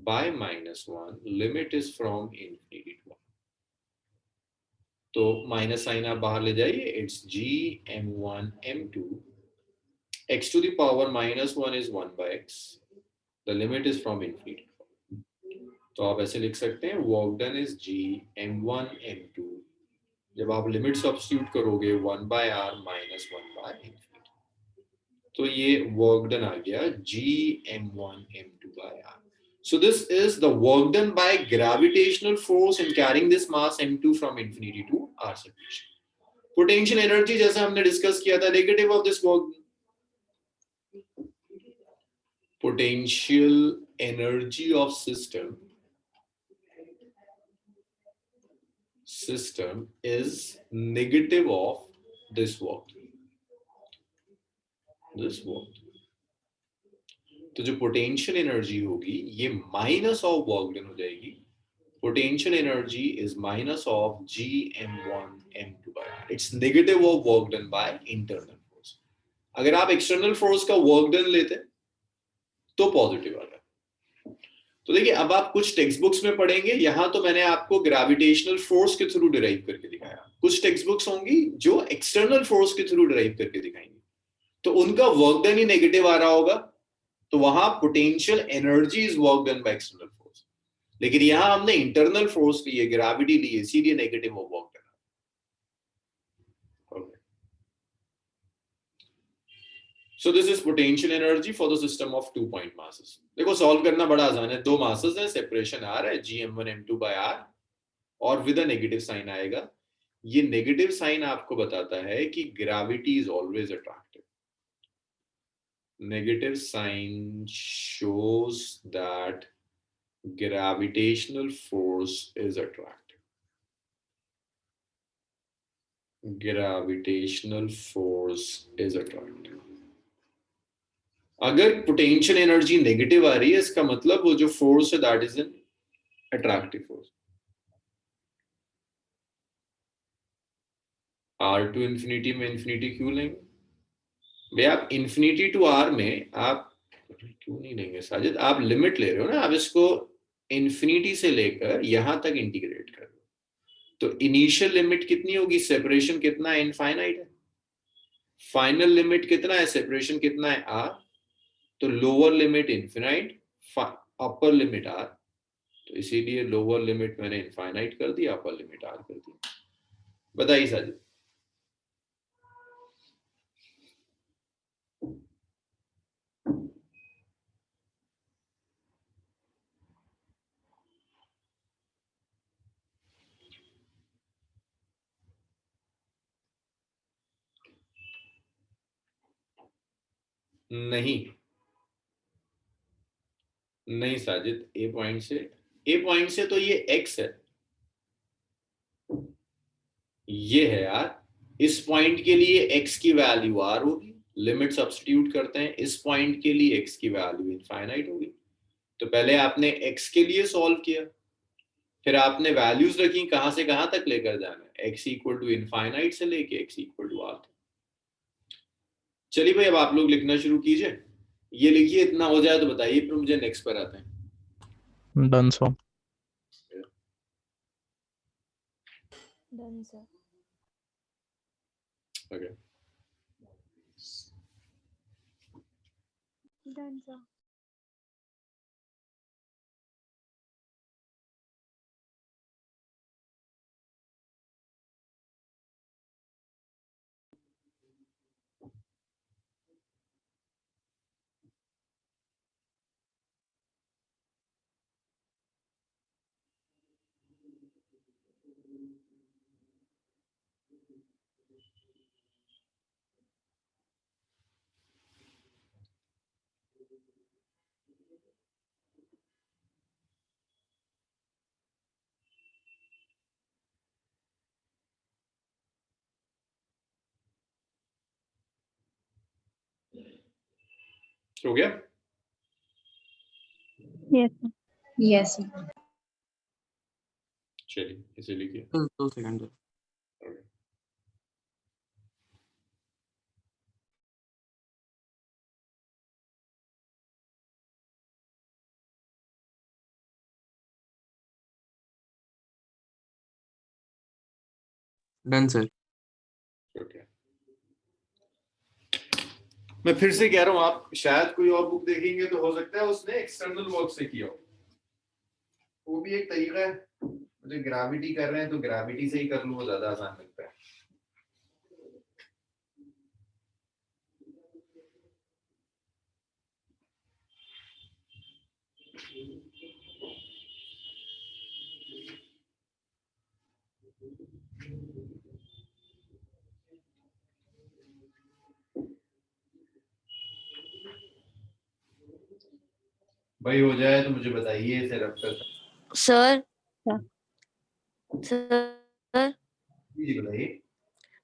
by minus 1, limit is from infinity to 1. तो minus sign आप बाहर ले जाइए, it's g m1 m2, x to the power minus 1 is 1 by x, the limit is from infinity. तो आप ऐसे लिख सकते हैं work done is g m1 m2, जब आप लिमिट सब्स्टिट्यूट करोगे 1 by r minus 1 by infinity, तो ये वर्क डन आ गया g m1 m2 by r. So this is the work done by gravitational force in carrying this mass m2 from infinity to r separation. Potential energy जैसा हमने discuss किया था, negative of this work. Potential energy of system is negative of this work. तो जो potential energy होगी ये minus of work done हो जाएगी. Potential energy is minus of g m1 m2 by r. It's negative of work done by internal force. अगर आप external force का work done लेते तो पॉजिटिव आ जाए. तो देखिए अब आप कुछ टेक्स्ट बुक्स में पढ़ेंगे, यहां तो मैंने आपको ग्रेविटेशनल फोर्स के थ्रू डिराइव करके दिखाया. कुछ टेक्स्ट बुक्स होंगी जो एक्सटर्नल फोर्स के थ्रू डिराइव करके दिखाएंगे, तो उनका वर्क डन ही नेगेटिव आ रहा होगा, तो वहां potential energy is work done by external force. लेकिन यहां हमने इंटरनल फोर्स ली है, ग्रेविटी ली है, इसीलिए negative of work done. So this is potential energy for the system of 2 point masses. देखो सॉल्व करना बड़ा आसान है. 2 masses है, सेपरेशन r है g m1 m2 by r, और विद अ नेगेटिव साइन आएगा. ये नेगेटिव साइन आपको बताता है कि gravity is always attractive. Negative sign shows that gravitational force is attractive. Gravitational force is attractive. अगर पोटेंशियल एनर्जी नेगेटिव आ रही है, इसका मतलब वो जो फोर्स है that is an attractive force. r to infinity में इंफिनिटी क्यों लेंगे भाई? आप इंफिनिटी टू r में आप क्यों नहीं लेंगे साजिद? आप लिमिट ले रहे हो ना, आप इसको इंफिनिटी से लेकर यहां तक इंटीग्रेट कर रहे हो, तो इनिशियल लिमिट कितनी होगी? सेपरेशन कितना है? इनफाइनाइट है. फाइनल लिमिट कितना है? सेपरेशन कितना है? r. तो lower limit infinite, upper limit r, तो इसीलिए लोअर लिमिट मैंने इनफाइनाइट कर दिया, अपर लिमिट r कर दी. बताइए साजिद. नहीं साजिद, ए पॉइंट से तो ये x है, ये है यार. इस पॉइंट के लिए x की वैल्यू r होगी, लिमिट सब्स्टिट्यूट करते हैं, इस पॉइंट के लिए x की वैल्यू इनफाइनाइट होगी. तो पहले आपने x के लिए सॉल्व किया, फिर आपने वैल्यूज रखी कहां से कहां तक लेकर जाना है, x इक्वल टू इनफाइनाइट से लेके x इक्वल टू r. चलिए भाई अब आप लोग लिखना शुरू कीजिए. ये लिखिए, इतना हो जाए तो बताइए, फिर मुझे नेक्स्ट पर आते हैं. Done sir. Done sir. Okay. Done sir. हो गया? Yes. Yes. चलिए इसे लिखिए। 2 सेकंड। Done sir. ओके, मैं फिर से कह रहा हूँ, आप शायद कोई और बुक देखेंगे तो हो सकता है उसने एक्सटर्नल वर्क से किया हो, वो भी एक तरीका है। मुझे ग्रेविटी कर रहे हैं तो ग्रेविटी से ही कर लूँ, वो ज्यादा आसान लगता है। भाई हो जाए तो मुझे बताइए इसे रब तक। सर क्या? सर जी बताइए।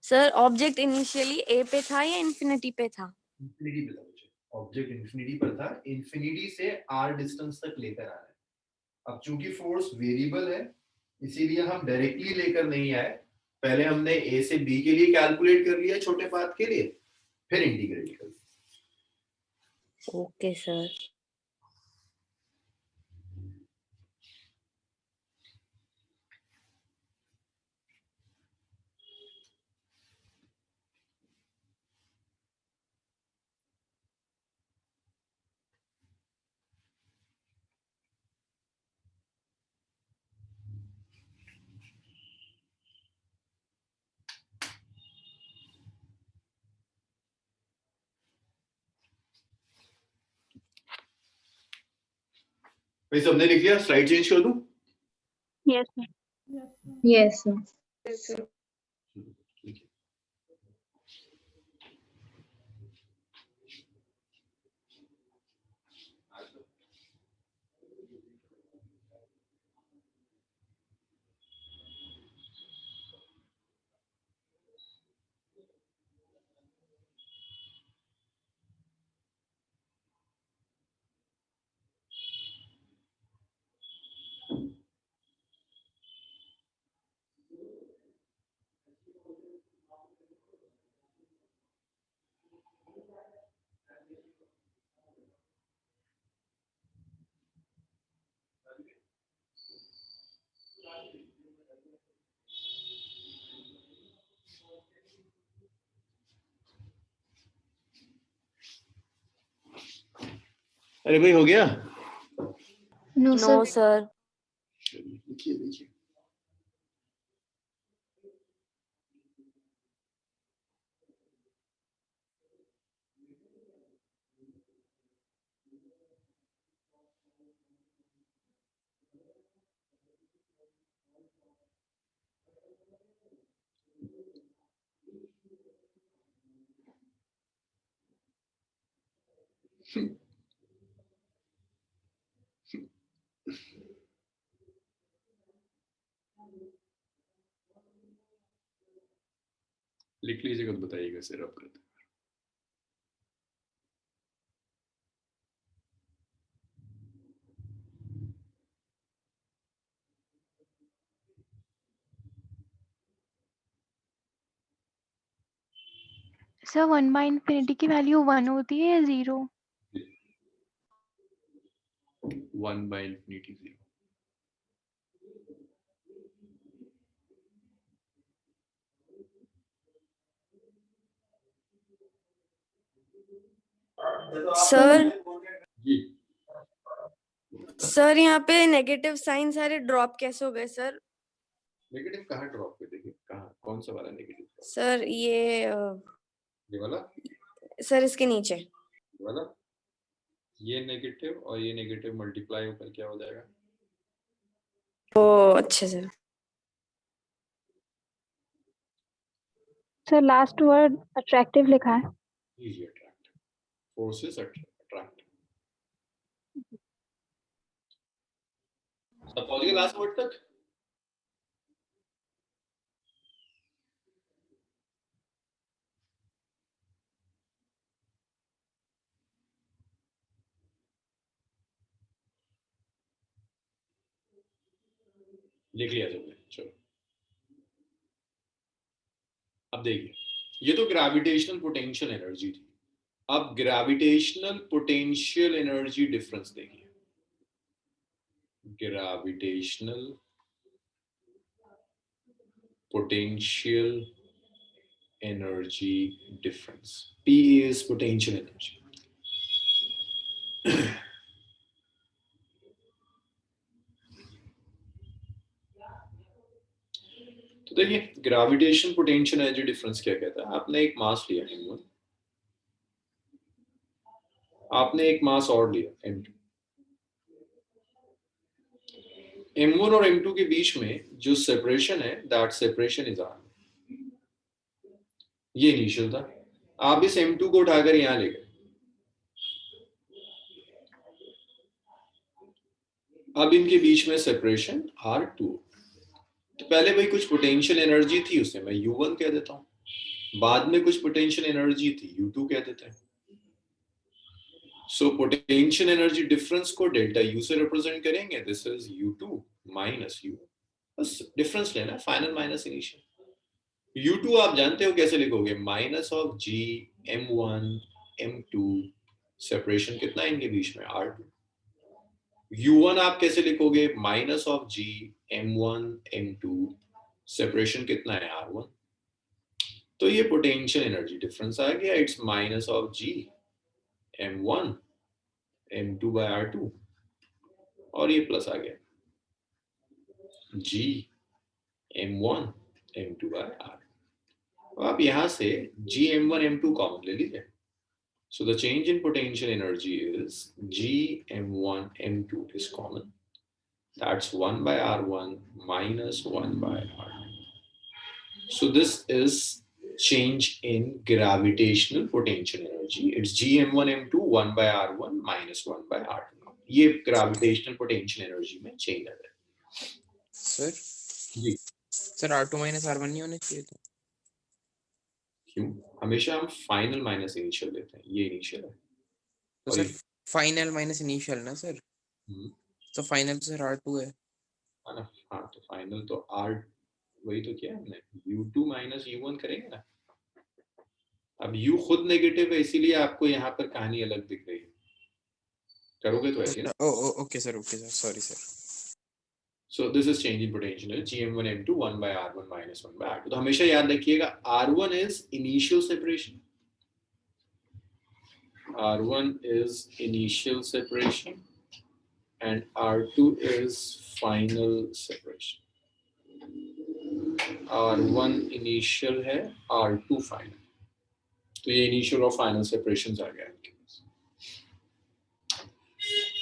सर ऑब्जेक्ट इनिशियली ए पे था या इन्फिनिटी पे था? इन्फिनिटी पे था मुझे, ऑब्जेक्ट इन्फिनिटी पर था, इन्फिनिटी से आर डिस्टेंस तक लेकर आ रहा है। अब चूंकि फोर्स वेरिएबल है इसीलिए हम डायरेक्टली लेकर नहीं आए, पहले हमने ए से बी के लिए कैलकुलेट कर लिया छोटे पाथ के लिए, फिर इंटीग्रेट कर लिया। Okay sir. भाई सबने लिख लिया? स्लाइड चेंज कर दूं? Yes. Yes. अरे भाई हो गया? No, no sir. सर। लिखिए लिखिए। लिख लीजिएगा तो बताइएगा सर आप करते। सर 1/∞ की वैल्यू 1 होती है या 0? 1/∞ 0। सर जी सर यहाँ पे नेगेटिव साइन सारे ड्रॉप कैसे हो गए सर? नेगेटिव कहाँ ड्रॉप पे, देखिए कहाँ, कौन सा वाला नेगेटिव? सर ये ये वाला, सर इसके नीचे। ये वाला, ये नेगेटिव और ये नेगेटिव मल्टीप्लाई होकर क्या हो जाएगा? ओ अच्छे sir. Sir, last word attractive लिखा है. Easy attract, forces attract. सब पहुंच गए लास्ट वर्ड तक? लिख लिया सबने, चलो अब देखिए, ये तो ग्रेविटेशनल पोटेंशियल एनर्जी थी। अब ग्रेविटेशनल पोटेंशियल एनर्जी डिफरेंस देखिए, gravitational potential energy difference. P is potential energy. तो देखिए ग्रेविटेशन पोटेंशियल एनर्जी डिफरेंस क्या कहता है। आपने एक मास लिया m1, आपने एक मास और लिया m2। m1 और m2 के बीच में जो सेपरेशन है, दैट सेपरेशन इज r। ये इनिशियल था, आप इस m2 को उठाकर यहां ले गए। अब इनके बीच में सेपरेशन r2। तो पहले भाई कुछ पोटेंशियल एनर्जी थी, उसे मैं u1 कह देता हूं। बाद में कुछ पोटेंशियल एनर्जी थी, u2 कह देते हैं। सो पोटेंशियल एनर्जी डिफरेंस को डेल्टा u से रिप्रेजेंट करेंगे। This is u2 minus u। बस डिफरेंस लेना, फाइनल माइनस इनिशियल। u2 आप जानते हो कैसे लिखोगे, minus of g m1 m2, separation कितना है इनके बीच में, r2। u1 आप कैसे लिखोगे, minus of g m1 m2, separation कितना है, r1। तो ये पोटेंशियल एनर्जी डिफरेंस आ गया, it's minus of g m1 m2 by r2, और ये प्लस आ गया g m1 m2 by r। तो आप यहां से g m1 m2 कॉमन ले लीजिए। So the change in potential energy is g m1 m2 is common. That's 1 by r1 minus 1 by r2. So this is change in gravitational potential energy. It's g m1 m2 1 by r1 minus 1 by r2. ये gravitational potential energy में change आ है। Sir ji sir R2 minus R1 नहीं होने चाहिए था। क्यों? हमेशा हम फाइनल माइनस इनिशियल लेते हैं, ये इनिशियल है। तो और सर ये- फाइनल माइनस इनिशियल ना सर, तो फाइनल तो सर R2 है। है ना? हाँ तो फाइनल तो r, वही तो किया हमने, u2 माइनस u1 करेंगे ना। अब u खुद नेगेटिव है, इसीलिए आपको यहाँ पर कहानी अलग दिख रही है। करोगे तो ऐसे ना। Okay sir sorry sir. So this is change in potential energy, gm1 m2 1 by r1 minus 1 by r2। तो हमेशा याद रखिएगा r1 is initial separation, r1 is initial separation and r2 is final separation। r1 initial है, r2 final। तो ये initial और final separations आ गया इनके पास।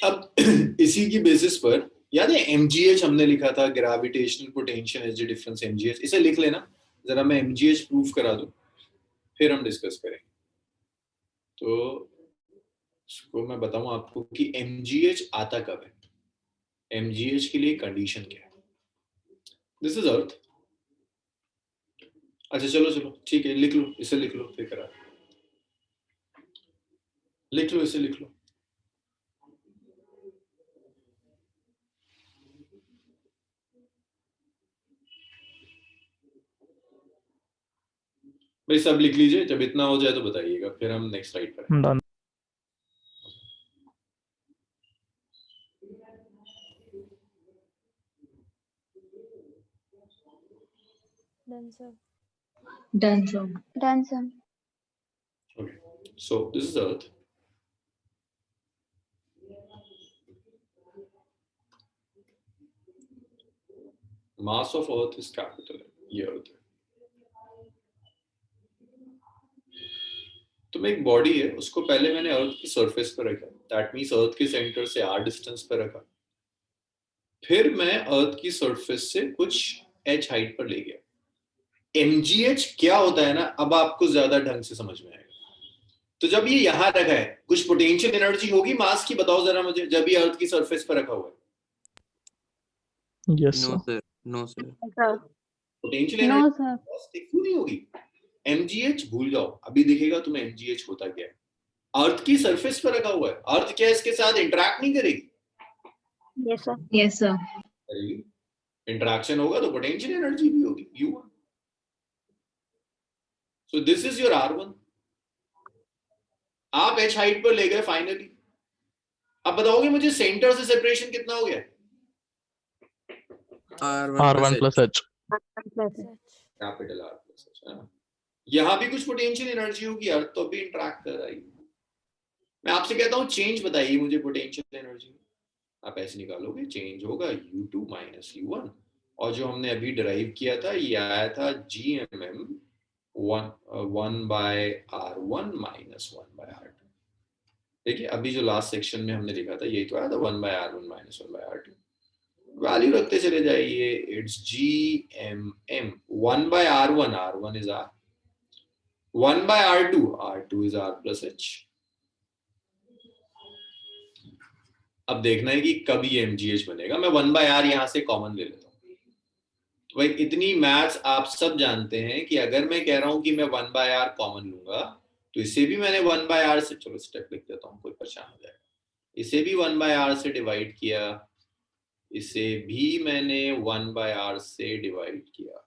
अब इसी की बेसिस पर याद है mgh हमने लिखा था, gravitational potential energy difference mgh। इसे लिख लेना जरा, मैं mgh प्रूफ करा दूं, फिर हम डिस्कस करेंगे। तो इसको मैं बताऊं आपको कि mgh आता कब है, mgh के लिए कंडीशन क्या है। This is earth. अच्छा चलो ठीक है, लिख लो, इसे लिख लो, फिर करा लिख लो, इसे लिख लो। भाई सब लिख लीजिए, जब इतना हो जाए तो बताइएगा, फिर हम नेक्स्ट स्लाइड पर हैं। Done. Done, sir. Done, sir. Done, sir. Okay, so this is Earth. Mass of Earth is capital M, ये Earth है। तो मैं एक बॉडी है, उसको पहले मैंने अर्थ की सरफेस पर रखा, दैट मींस अर्थ के सेंटर से r डिस्टेंस पर रखा। फिर मैं अर्थ की सरफेस से कुछ h हाइट पर ले गया। mgh क्या होता है ना, अब आपको ज्यादा ढंग से समझ में आएगा। तो जब ये यहां रखा है, कुछ पोटेंशियल एनर्जी होगी मास की, बताओ जरा मुझे, जब ये अर्थ की सरफेस पर रखा हुआ है। Yes no sir. Sir no sir potential No, energy sir. क्यों नहीं होगी। mgh भूल जाओ, अभी दिखेगा तुम्हें mgh होता क्या है। अर्थ की सरफेस पर रखा हुआ है, अर्थ क्या इसके साथ इंटरेक्ट नहीं करेगी, Yes, sir. Yes, sir. करेगी। इंटरेक्शन होगा तो पोटेंशियल एनर्जी भी होगी U1. So this is your R1. आप h हाइट पर ले गए फाइनली. अब बताओगे मुझे सेंटर से सेपरेशन कितना हो गया? R1 plus plus H. H. Capital R plus H. यहां भी कुछ पोटेंशियल एनर्जी होगी, अर्थ तो भी इंटरेक्ट कर रही है. मैं आपसे कहता हूं चेंज बताइए मुझे पोटेंशियल एनर्जी. आप ऐसे निकालोगे, चेंज होगा U2 माइनस U1, और जो हमने अभी डिराइव किया था ये आया था GMM 1/R1 माइनस 1/R2. देखिए अभी जो लास्ट सेक्शन में हमने लिखा था यही तो आया था 1/R1 माइनस 1/R2. वैल्यू रखते चले जाइए. It's GMM 1/R1, R1 is R, 1/R2, R2 is R plus H. अब देखना है कि कब ये MGH बनेगा. मैं 1/R यहां से कॉमन ले लेता हूं. तो भाई इतनी मैथ्स आप सब जानते हैं कि अगर मैं कह रहा हूं कि मैं 1/R कॉमन लूंगा तो इसे भी मैंने 1/R से, चलो स्टेप लिख देता हूं, कोई परेशान हो जाएगा. इसे भी 1/R से डिवाइड किया, इसे भी मैंने 1/R से डिवाइड किया.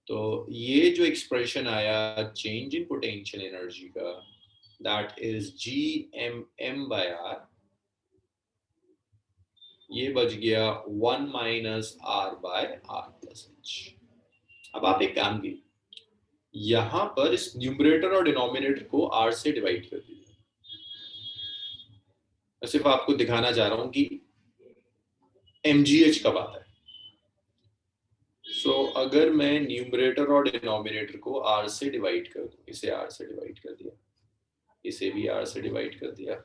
तो ये जो एक्सप्रेशन आया चेंज इन पोटेंशियल एनर्जी का, दैट इज GMM/R. ये बच गया 1 माइनस R/R प्लस H. अब आप एक काम कीजिए, यहां पर इस न्यूमरेटर और डिनोमिनेटर को R से डिवाइड कर दीजिए. मैं सिर्फ आपको दिखाना चाह रहा हूं कि MGH कब आता है. सो अगर मैं न्यूमरेटर और डिनोमिनेटर को R से डिवाइड कर दूं, इसे R से डिवाइड कर दिया, इसे भी R से डिवाइड कर दिया,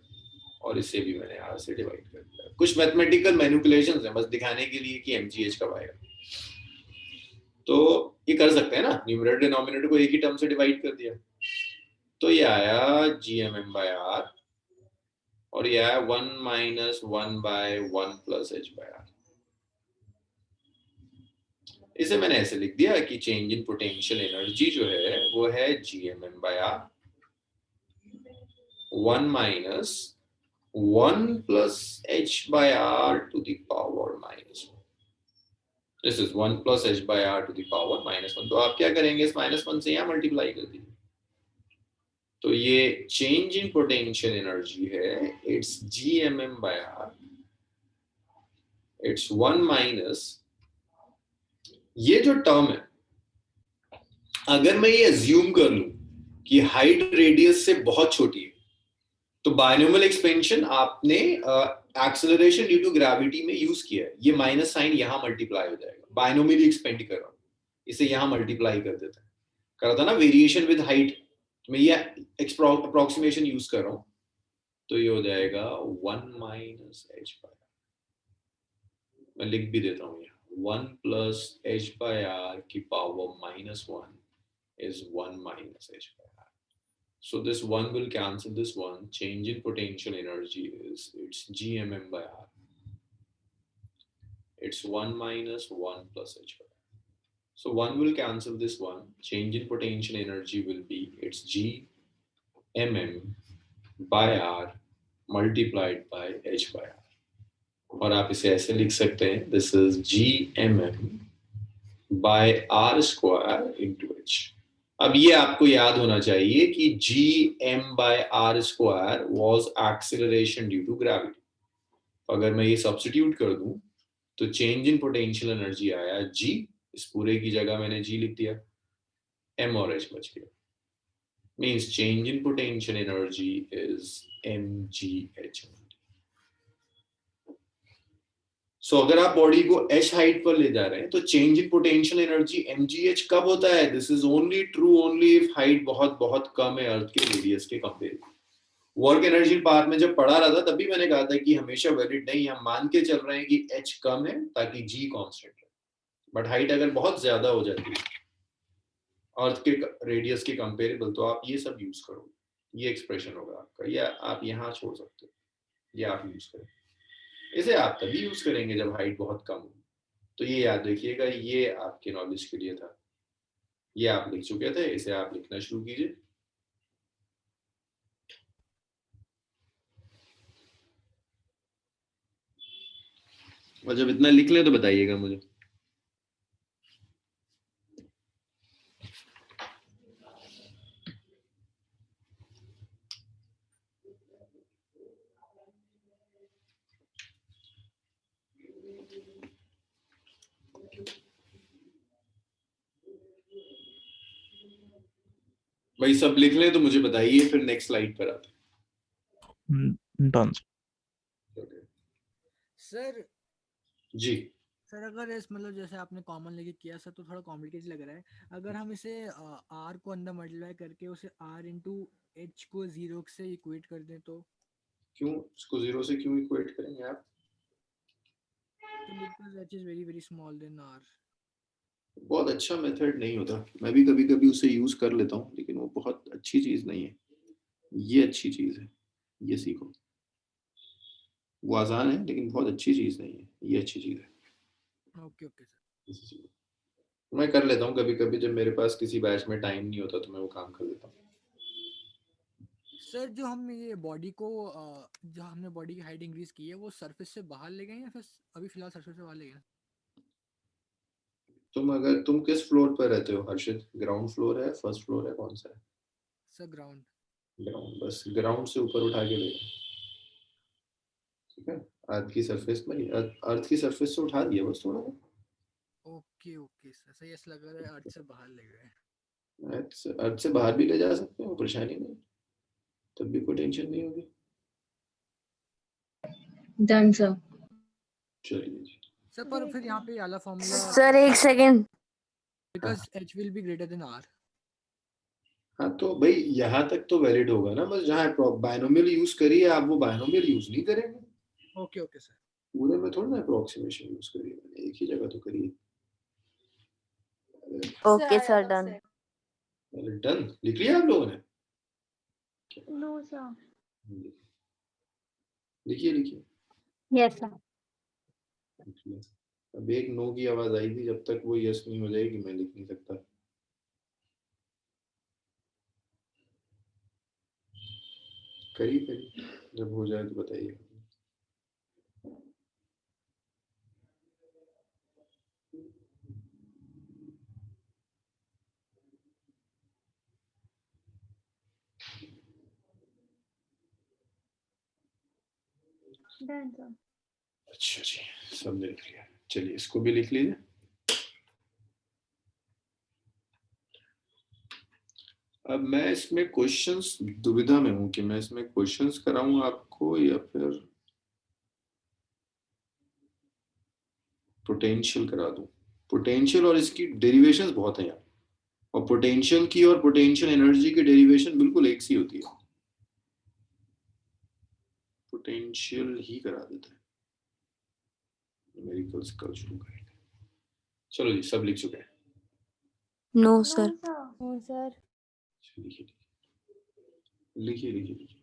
और इसे भी मैंने R से डिवाइड कर दिया. कुछ मैथमेटिकल मैनिपुलेशंस हैं बस दिखाने के लिए कि MGH कब आएगा. तो ये कर सकते हैं ना, न्यूमरेटर डिनोमिनेटर को एक ही टर्म से डिवाइड कर दिया, तो ये आया GMM/R, और ये आया 1 माइनस 1/1 प्लस H/R. इसे मैंने ऐसे लिख दिया कि चेंज इन पोटेंशियल एनर्जी जो है वो है GMM/R 1 minus 1 plus H/R to the power -1. This is 1 plus H/R to the power -1. तो आप क्या करेंगे, इस -1 से यहाँ मल्टीप्लाई कर दीजिए. तो ये चेंज इन पोटेंशियल एनर्जी है, इट्स GMM/R, इट्स 1 माइनस, ये जो टर्म है अगर मैं ये अज्यूम कर लूं कि हाइट रेडियस से बहुत छोटी है तो बायनोमियल एक्सपेंशन आपने एक्सेलरेशन ड्यू टू ग्रेविटी में यूज किया है. ये माइनस साइन यहां मल्टीप्लाई हो जाएगा. बायनोमियली एक्सपेंड कर रहा हूं, इसे यहां मल्टीप्लाई कर देता है. कर रहा था ना वेरिएशन विद हाइट, मैं ये अप्रोक्सीमेशन यूज कर रहा हूं, तो ये हो जाएगा 1 माइनस H/R. मैं लिख भी देता हूं, 1 plus H/R की power -1 is 1 minus H/R. So this 1 will cancel this 1. Change in potential energy is it's GMM/R. It's 1 minus 1 plus H/R. So 1 will cancel this 1. Change in potential energy will be it's GMM/R multiplied by H/R. और आप इसे ऐसे लिख सकते हैं, this is GMM/R² into H. अब ये आपको याद होना चाहिए कि GM/R² was acceleration due to gravity. अगर मैं ये सब्स्टिट्यूट कर दूं तो चेंज इन पोटेंशियल एनर्जी आया G, इस पूरे की जगह मैंने G लिख दिया, M और H बच गया. Means change in potential energy is MGH. सो अगर आप बॉडी को H हाइट पर ले जा रहे हैं तो change in potential energy MGH कब होता है? This is only true only if height बहुत बहुत कम है अर्थ के रेडियस के कंपेयर. वर्क एनर्जी पार्ट में जब पढ़ा रहा था तभी मैंने कहा था कि हमेशा वैलिड नहीं, हम मान के चल रहे हैं कि H कम है ताकि G कांस्टेंट है. बट हाइट अगर बहुत ज्यादा हो जाती है अर्थ के रेडियस के कंपेरेबल तो आप ये सब यूज करोगे. ये एक्सप्रेशन होगा आपका, या आप यहाँ छोड़ सकते हो, ये आप यूज करें. इसे आप तभी यूज करेंगे जब हाइट बहुत कम हो. तो ये याद रखिएगा, ये आपके नॉलेज के लिए था. ये आप लिख चुके थे, इसे आप लिखना शुरू कीजिए. और जब इतना लिख लें तो बताइएगा मुझे. भाई सब लिख लें तो मुझे बताइए, फिर नेक्स्ट स्लाइड पर आते डन। हैं। सर जी सर अगर इस मतलब जैसे आपने कॉमन लेके किया सर तो थोड़ा कॉम्प्लिकेटेड लग रहा है। अगर हम इसे आर को अंदर मल्टीप्लाई करके उसे आर इंटू एच को 0 से इक्वेट कर दें तो क्यों इसको 0 से क्यों इक्वेट करेंगे आप? तो because H is very very small than R. बहुत अच्छा मेथड नहीं होता, मैं भी कभी कभी उसे यूज कर लेता हूँ, लेकिन वो बहुत अच्छी चीज नहीं है। ये अच्छी चीज है, ये सीखो। वो आसान है लेकिन बहुत अच्छी चीज नहीं है, ये अच्छी चीज है। Okay okay sir. इसे सीखो। मैं कर लेता हूँ कभी कभी, जब मेरे पास किसी बैच में टाइम नहीं होता तो मैं वो काम कर लेता हूँ। सर जो हम ये बॉडी को जो हमने बॉडी की हाइट इंक्रीज की है वो सरफेस से बाहर ले गए या फिर अभी फिलहाल सरफेस से बाहर ले गए? तुम किस फ्लोर पर रहते हो हर्षित? ग्राउंड फ्लोर है, फर्स्ट फ्लोर है, कौन सा है? Sir ground. ग्राउंड, बस ग्राउंड से ऊपर उठा के ले जाओ, ठीक है? अर्थ की सरफेस में, अर्थ की सरफेस से उठा दिया बस थोड़ा। ओके ओके सर, सही ऐसा लग रहा है अर्थ से बाहर ले गए। अर्थ से बाहर भी ले जा सकते हैं, वो परेशानी नहीं, तब भी कोई टेंशन नहीं होगी। Done, sir. चलिए जी। सर पर फिर यहाँ पे वाला फॉर्मूला सर एक second, because H will be greater than R. हाँ तो भाई यहाँ तक तो वैलिड होगा ना, बस जहाँ बायनोमियल यूज करिए आप, वो बायनोमियल यूज नहीं करेंगे। Okay okay sir. पूरे में थोड़ा ना अप्रोक्सीमेशन यूज करिए, मैंने एक ही जगह तो करिए। Okay sir done. डन लिख लिया आप लोगों ने? No sir. लिखिए लिखिए। Yes sir. लिखिए। अब एक नो की आवाज आई थी, जब तक वो यस नहीं हो जाएगी मैं लिख नहीं सकता। करिए करिए, जब हो जाए तो बताइए। Done sir. अच्छा जी, सबने लिख लिया, चलिए इसको भी लिख लीजिए। अब मैं इसमें क्वेश्चंस दुविधा में हूं कि मैं इसमें क्वेश्चंस कराऊं आपको या फिर पोटेंशियल करा दूं। पोटेंशियल और इसकी डेरिवेशंस बहुत हैं यार, और पोटेंशियल की और पोटेंशियल एनर्जी की डेरिवेशन बिल्कुल एक सी होती है। पोटेंशियल ही करा देते हैं, न्यूमेरिकल्स कल शुरू करेंगे। चलो जी, सब लिख चुके हैं? No sir. No sir. लिखिए लिखिए लिखिए लिखिए।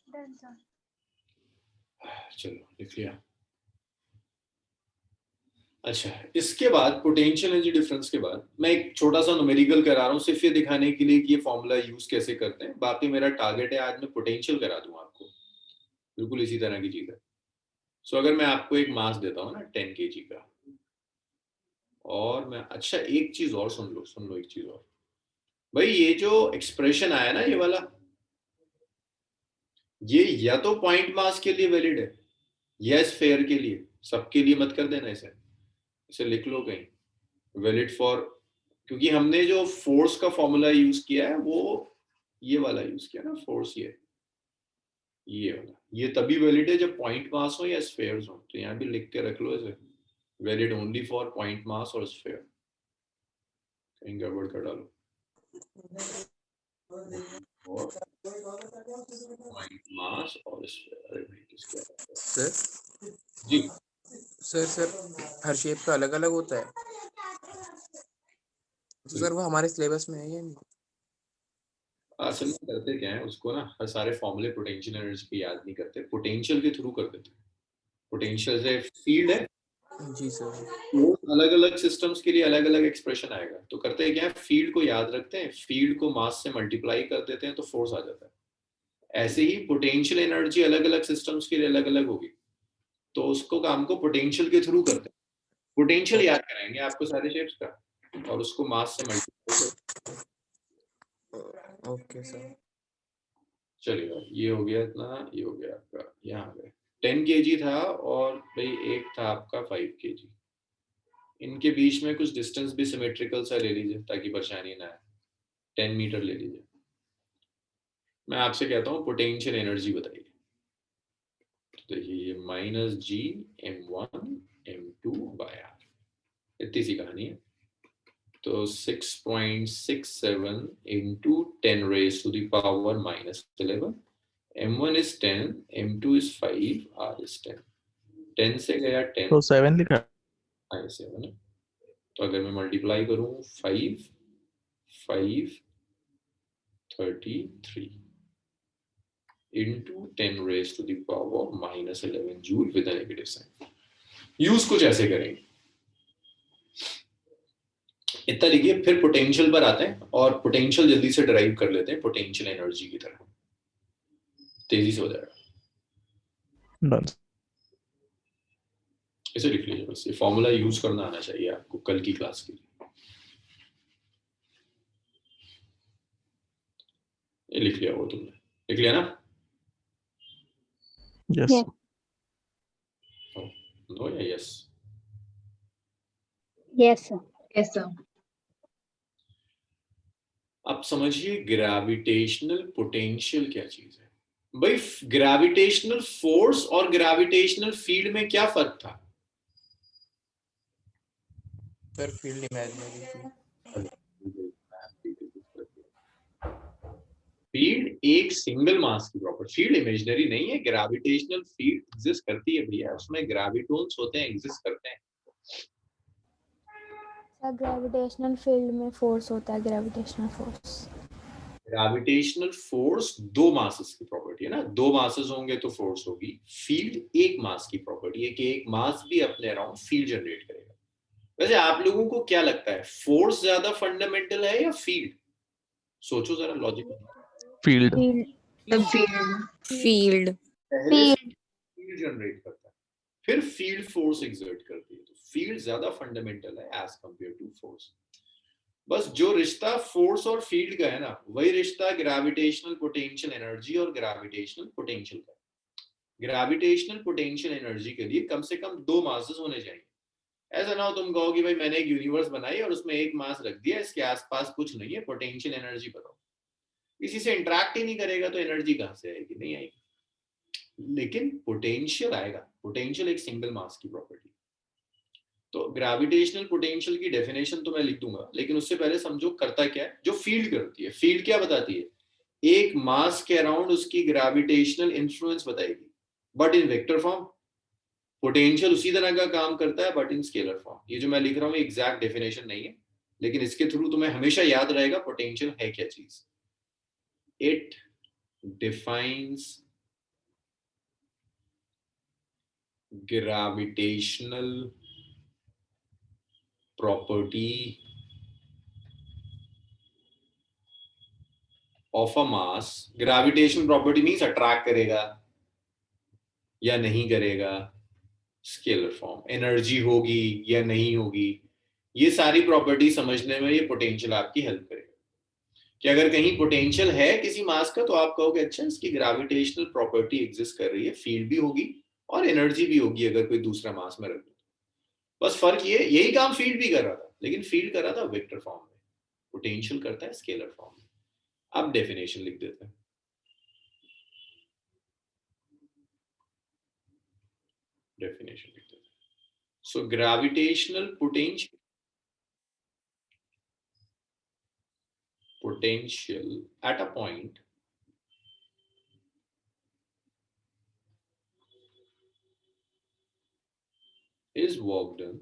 Done sir. चलो लिख लिया। अच्छा, इसके बाद पोटेंशियल एनर्जी डिफरेंस के बाद मैं एक छोटा सा न्यूमेरिकल करा रहा हूँ, सिर्फ ये दिखाने के लिए कि ये फॉर्मूला यूज कैसे करते हैं। बाकी मेरा टारगेट है आज मैं पोटेंशियल करा दूं आपको, बिल्कुल इसी तरह की चीज है। सो अगर मैं आपको एक मास देता हूँ ना 10 kg का, और मैं, अच्छा एक चीज और सुन लो एक चीज और भाई, ये जो एक्सप्रेशन आया ना ये वाला, ये या तो पॉइंट मास के लिए वैलिड है या स्फेयर के लिए, सबके लिए मत कर देना इसे लिख लो कहीं, वैलिड फॉर, क्योंकि हमने जो फोर्स का फॉर्मूला यूज किया है वो ये वाला यूज किया ना, फोर्स ये वाला, ये तभी वैलिड है जब पॉइंट मास हो या स्फेयर्स हो। तो यहाँ भी लिख के रख लो इसे, valid only for point mass और स्फेयर, कहीं गड़बड़ कर डालो। और पॉइंट मास और स्फेयर, अरे भाई किसके सर जी सर हर शेप का अलग अलग होता है, तो सर वो हमारे सिलेबस में है या नहीं? असल में करते क्या है, उसको ना हर सारे फॉर्मूले पोटेंशियल एनर्जी के याद नहीं करते, पोटेंशियल के थ्रू कर देते। पोटेंशियल से फील्ड है, जी सर। वो अलग अलग सिस्टम्स के लिए अलग अलग एक्सप्रेशन आएगा। तो करते क्या है, फील्ड को याद रखते हैं, फील्ड को मास से मल्टीप्लाई कर देते हैं तो फोर्स आ जाता है। ऐसे ही पोटेंशियल एनर्जी अलग अलग सिस्टम्स के लिए अलग अलग होगी, तो उसको काम को पोटेंशियल के थ्रू करते हैं। पोटेंशियल याद कराएंगे आपको सारे शेप्स का, और उसको मास से मल्टीप्लाई कर। Okay sir. चलिए ये हो गया इतना, ये हो गया आपका, यहाँ पे 10 kg था और भाई एक था आपका 5 kg। इनके बीच में कुछ डिस्टेंस भी सिमेट्रिकल सा ले लीजिए ताकि परेशानी ना आए। 10 मीटर ले लीजिए। मैं आपसे कहता हूँ पोटेंशियल एनर्जी बताइए। तो देखिए ये -G m1 m2/r, इतनी सी कहानी है। तो 6.67 into 10 raised to the power -11, m1 is 10, m2 is 5, r is 10। 10 से गया 10, तो 7 लिखा है। 7 है। तो अगर मैं मल्टीप्लाई करूं 5 5 33 into 10 raised to the power -11 joule with a negative sign। Use कुछ ऐसे करेंगे, इतना लिखिए। फिर पोटेंशियल पर आते हैं और पोटेंशियल जल्दी से डिराइव कर लेते हैं पोटेंशियल एनर्जी की तरह, तेजी से हो जाएगा। डन। इसे लिख लीजिए बस, ये फॉर्मूला यूज करना आना चाहिए आपको कल की क्लास के लिए। ये लिख लिया, वो तुमने लिख लिया ना? यस। Yes. नो या yes? Yes, sir. Yes, sir. अब समझिए ग्रेविटेशनल पोटेंशियल क्या चीज है। भाई ग्रेविटेशनल फोर्स और ग्रेविटेशनल फील्ड में क्या फर्क था? सर फील्ड इमेजिनरी थी। फील्ड एक सिंगल मास की प्रॉपर्टी, फील्ड इमेजिनरी नहीं है। ग्रेविटेशनल फील्ड एग्जिस्ट करती है भैया, उसमें ग्रेविटोन्स होते हैं, एग्जिस्ट करते हैं। ग्रेविटेशनल फील्ड में फोर्स होता है, ग्रेविटेशनल फोर्स। ग्रेविटेशनल फोर्स दो मासेस की प्रॉपर्टी है ना, दो मासेस होंगे तो फोर्स होगी। फील्ड एक मास की प्रॉपर्टी है कि एक मास भी अपने अराउंड फील्ड जनरेट करेगा। वैसे आप लोगों को क्या लगता है, फोर्स ज्यादा फंडामेंटल है या फील्ड? सोचो जरा logically. Field. The field. Field. पहले फील्ड जनरेट करता है, फिर फील्ड फोर्स एक्सर्ट करती है। तो फील्ड ज्यादा फंडामेंटल है एज कंपेयर टू फोर्स। बस जो रिश्ता फोर्स और फील्ड का है ना, वही रिश्ता ग्रेविटेशनल पोटेंशियल एनर्जी और ग्रेविटेशनल पोटेंशियल का। ग्रेविटेशनल पोटेंशियल एनर्जी के लिए कम से कम दो मासेस होने चाहिए। ऐसा ना हो तुम कहो कि भाई मैंने एक यूनिवर्स बनाई और उसमें एक मास रख दिया, इसके आसपास कुछ नहीं है, पोटेंशियल एनर्जी बताओ। किसी से इंटरेक्ट ही नहीं करेगा तो एनर्जी कहां से आएगी? नहीं आएगी। लेकिन पोटेंशियल आएगा। पोटेंशियल एक सिंगल मास की प्रॉपर्टी। तो ग्रेविटेशनल पोटेंशियल की डेफिनेशन तो मैं लिख दूंगा, लेकिन उससे पहले समझो करता क्या है। जो फील्ड करती है, फील्ड क्या बताती है? एक मास के अराउंड उसकी ग्रेविटेशनल इन्फ्लुएंस बताएगी, but in vector form. Potential उसी तरह का काम करता है बट इन स्केलर फॉर्म। ये जो मैं लिख रहा हूँ एग्जैक्ट डेफिनेशन नहीं है, लेकिन इसके थ्रू तुम्हें हमेशा याद रहेगा पोटेंशियल है क्या चीज। It defines gravitational property of a mass। gravitational property means attract करेगा या नहीं करेगा, स्केलर फॉर्म, एनर्जी होगी या नहीं होगी, ये सारी प्रॉपर्टी समझने में ये पोटेंशियल आपकी हेल्प करेगा। कि अगर कहीं पोटेंशियल है किसी मास का तो आप कहोगे अच्छा इसकी ग्रेविटेशनल प्रॉपर्टी एग्जिस्ट कर रही है, फील्ड भी होगी और एनर्जी भी होगी अगर कोई दूसरा मास में रख दो। बस फर्क ये, यही काम फील्ड भी कर रहा था, लेकिन फील्ड कर रहा था वेक्टर फॉर्म में, पोटेंशियल करता है स्केलर फॉर्म में। अब डेफिनेशन लिख देते हैं। डेफिनेशन लिख देते हैं। So gravitational potential at a point is work done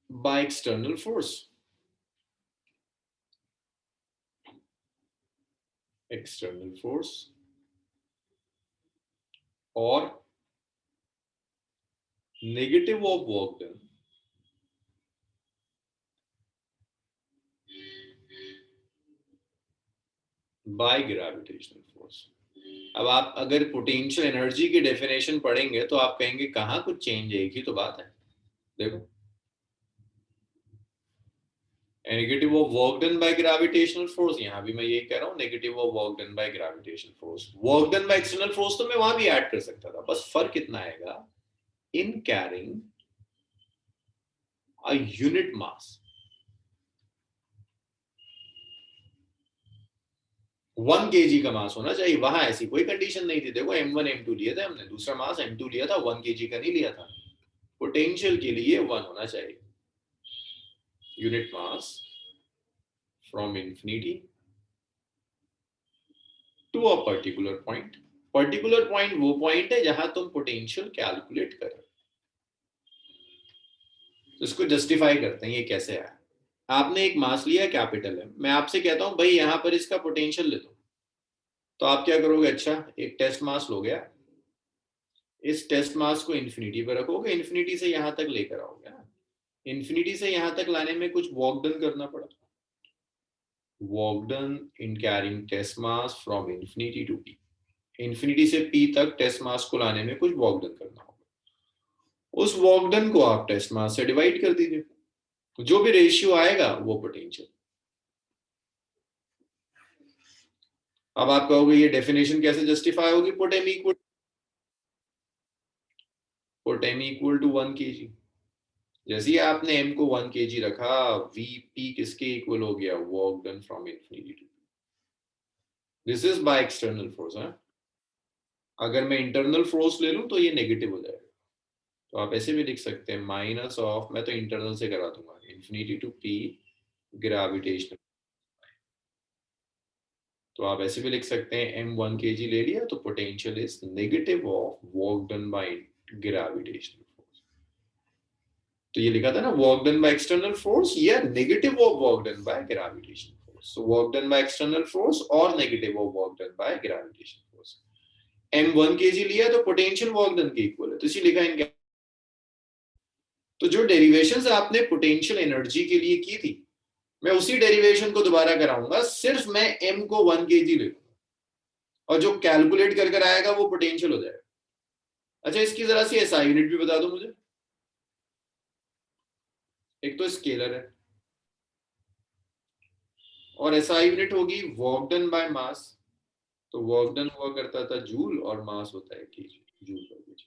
by external force. External force or negative of work done by gravitational force. अब आप अगर पोटेंशियल एनर्जी की डेफिनेशन पढ़ेंगे तो आप कहेंगे कहाँ कुछ चेंज है, एक ही तो बात है. देखो, negative of work done by gravitational force, यहाँ भी मैं ये कह रहा हूँ negative of work done by gravitational force. Work done by external force तो मैं वहां भी ऐड कर सकता था, बस फर्क कितना आएगा, in carrying a unit mass. 1 kg का मास होना चाहिए, वहां ऐसी कोई कंडीशन नहीं थी. देखो M1 M2 लिए थे हमने, दूसरा मास M2 लिया था, 1 kg का नहीं लिया था. पोटेंशियल के लिए 1 होना चाहिए. Unit mass from infinity to a particular point. Particular point वो पॉइंट है जहां तुम पोटेंशियल कैलकुलेट कर रहे हो. तो इसको जस्टिफाई करते हैं ये कैसे आया. आपने एक मास लिया कैपिटल M, मैं आपसे कहता हूं भाई यहां पर इसका पोटेंशियल ले दो, तो आप क्या करोगे, अच्छा एक टेस्ट मास लो गया, इस टेस्ट मास को इंफिनिटी पर रखोगे, इंफिनिटी से यहां तक लेकर आओगे. इंफिनिटी से यहां तक लाने में कुछ वर्क डन करना पड़ा. Work done in carrying test mass from infinity to P. Infinity से P तक टेस्ट मास को लाने में कुछ वर्क डन करना होगा. उस वर्क डन को आप टेस्ट मास से डिवाइड कर दीजिए, जो भी रेशियो आएगा वो पोटेंशियल. अब आप कहोगे ये डेफिनेशन कैसे जस्टिफाई होगी, put m equal to 1 kg. जैसे ही आपने m को 1 kg रखा, Vp किसके इक्वल हो गया, work done from infinity to. This is by external force. अगर मैं इंटरनल फोर्स ले लूं तो ये नेगेटिव हो जाएगा. तो आप ऐसे भी लिख सकते हैं माइनस ऑफ, मैं तो इंटरनल से करा दूंगा, इंफिनिटी टू P ग्रेविटेशनल. तो आप ऐसे भी लिख सकते हैं m 1 kg ले लिया तो potential is negative of work done by gravitational force. तो ये लिखा था ना, work done by external force या negative of work done by gravitational force. So work done by external force और negative of work done by gravitational force. m 1 kg लिया तो potential work done के इक्वल है, तो इसी लिखा इन. तो जो डेरिवेशंस आपने पोटेंशियल एनर्जी के लिए की थी, मैं उसी डेरिवेशन को दोबारा कराऊंगा, सिर्फ मैं m को 1 kg ले लूंगा और जो कैलकुलेट कर कर आएगा वो पोटेंशियल हो जाएगा. अच्छा इसकी जरा सी SI यूनिट भी बता दो मुझे. एक तो स्केलर है और SI यूनिट होगी वर्क डन बाय मास. तो वर्क डन हुआ करता था जूल और मास होता है केजी, जूल पर केजी.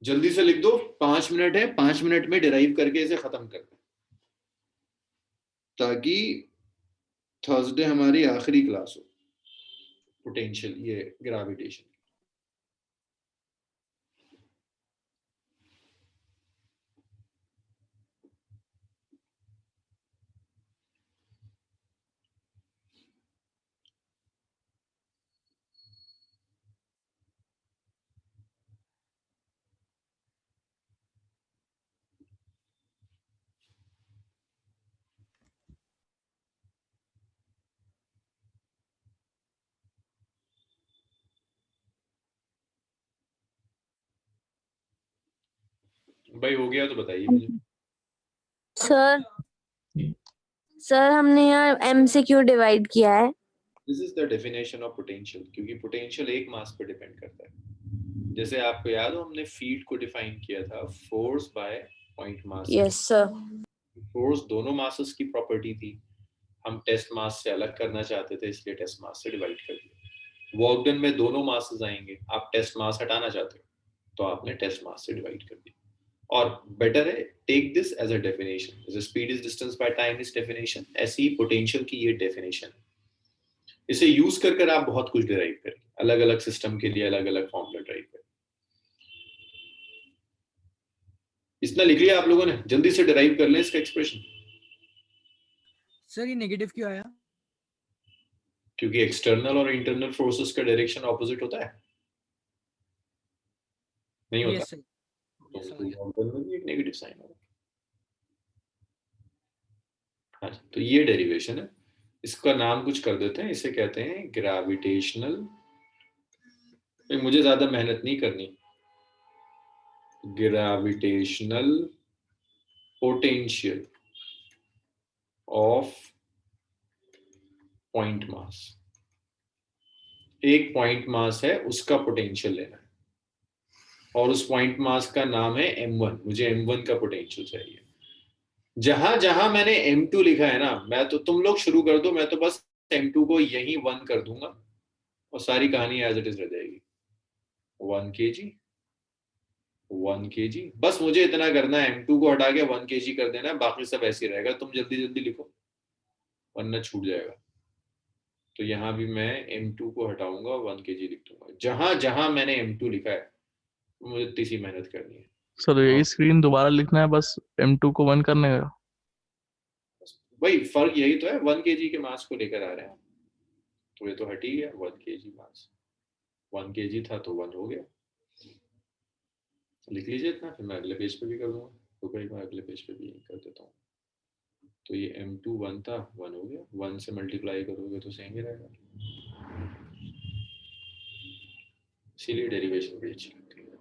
जल्दी से लिख दो, 5 मिनट है, 5 मिनट में डिराइव करके इसे खत्म कर दो, ताकि थर्सडे हमारी आखिरी क्लास हो पोटेंशियल ये ग्रेविटेशन. भाई हो गया तो बताइए मुझे. सर हमने यहाँ m से क्यों डिवाइड किया है? This is the definition of potential, क्योंकि पोटेंशियल एक मास पे डिपेंड करता है. जैसे आपको याद हो हमने फील्ड को डिफाइन किया था force by point mass. Yes sir. Force दोनों मासेस की प्रॉपर्टी थी, हम टेस्ट मास से अलग करना चाहते थे इसलिए टेस्ट मास से डिवाइड कर दिया. वर्क डन में दोनों मासेस आएंगे, आप टेस्ट मास हटाना चाहते हो तो आपने टेस्ट मास से डिवाइड कर दिया. और बेटर है take this as a definition, जैसे speed is distance by time is definition, ऐसे ही पोटेंशियल की ये डेफिनेशन है. इसे यूज कर कर आप बहुत कुछ डिराइव करें, अलग अलग सिस्टम के लिए अलग अलग फॉर्मूला ड्राइव करें. इतना लिख लिया आप लोगों ने, जल्दी से डिराइव कर लें इसका एक्सप्रेशन. सर ये नेगेटिव क्यों आया? क्योंकि एक्सटर्नल और इंटरनल फोर्सेस का डायरेक्शन ऑपोजिट होता है, नहीं होता. Yes sir. तो एक नेगेटिव साइन होगा. हाँ, तो ये डेरिवेशन है, इसका नाम कुछ कर देते हैं, इसे कहते हैं ग्रेविटेशनल, मुझे ज्यादा मेहनत नहीं करनी, gravitational potential of point mass. एक पॉइंट मास है, उसका पोटेंशियल लेना है, और उस पॉइंट मास का नाम है m1, मुझे m1 का पोटेंशियल चाहिए। जहां जहां मैंने m2 लिखा है ना, मैं तो, तुम लोग शुरू कर दो, मैं तो बस m2 को यही 1 कर दूंगा और सारी कहानी एज इट इज रह जाएगी। 1 kg, 1 kg, बस मुझे इतना करना है, m2 को हटा के 1 kg कर देना है, बाकी सब ऐसे ही रहेगा। तुम जल्दी जल्दी लिखो वरना छूट जाएगा। तो यहाँ भी मैं m2 को हटाऊंगा, 1 kg लिख दूंगा। जहां जहां मैंने m2 लिखा है मुझे इतनी सी मेहनत करनी है। सर यही स्क्रीन दोबारा लिखना है बस m2 को 1 करने का। भाई फर्क यही तो है, 1 kg के मास को लेकर आ रहे हैं, तो ये तो हट ही गया। 1 kg मास, 1 kg था तो 1 हो गया। लिख लीजिए इतना, फिर मैं अगले पेज पे भी कर दूंगा, तो कई बार अगले पेज पे भी कर देता हूँ। तो ये m2 1 था, 1 हो गया, 1 से मल्टीप्लाई करोगे तो सेम ही रहेगा, इसीलिए डेरिवेशन भी अच्छी लगती है।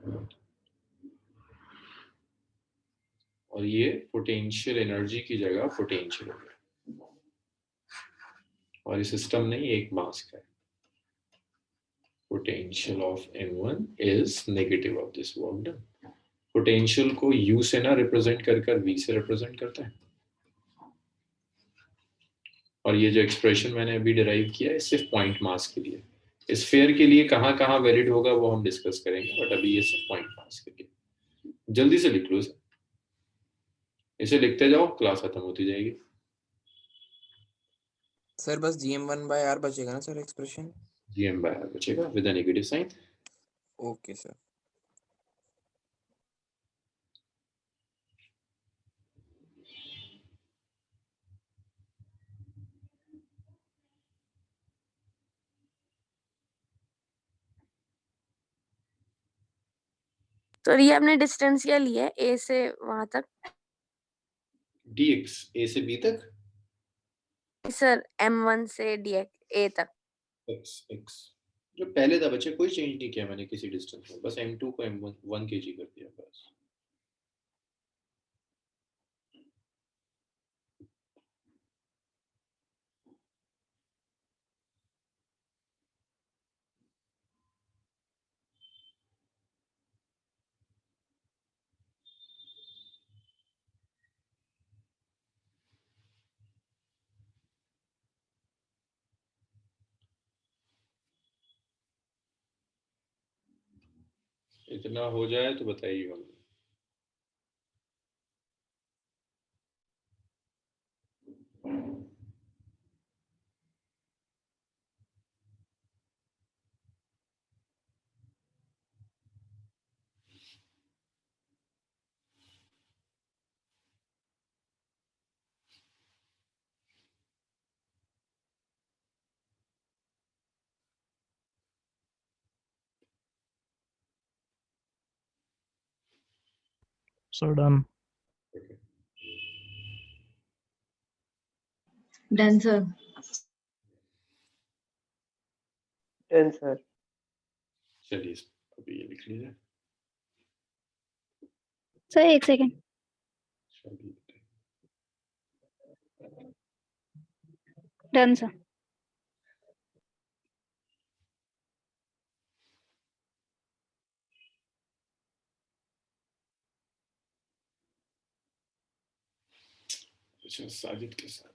और ये पोटेंशियल एनर्जी की जगह पोटेंशियल हो गया, और ये सिस्टम नहीं, एक मास का है। Potential of m1 is negative of this work done. Potential को u से ना रिप्रेजेंट कर v से रिप्रेजेंट करता है। और ये जो एक्सप्रेशन मैंने अभी डिराइव किया है सिर्फ पॉइंट मास के लिए, स्फीयर के लिए कहाँ कहाँ वैलिड होगा वो हम डिस्कस करेंगे, बट अभी ये सिर्फ पॉइंट मास के लिए। जल्दी से लिख लो इसे लिखते जाओ, क्लास खत्म होती जाएगी। सर बस gm1/r बचेगा ना सर एक्सप्रेशन? gm/r बचेगा with a negative sign. Okay sir. तो ये आपने डिस्टेंस क्या लिया है ए से वहां तक? dx, a से b तक, सर m1 से a तक। x जो पहले था बच्चे, कोई चेंज नहीं किया मैंने किसी डिस्टेंस में, बस m2 को m1 1 kg कर दिया बस। इतना हो जाए तो बताइएगा मुझे। Sir done. Done, sir. Done, sir. चलिए अभी ये लिख लीजिए। सर एक सेकेंड। Done sir. अच्छा साजिद के साथ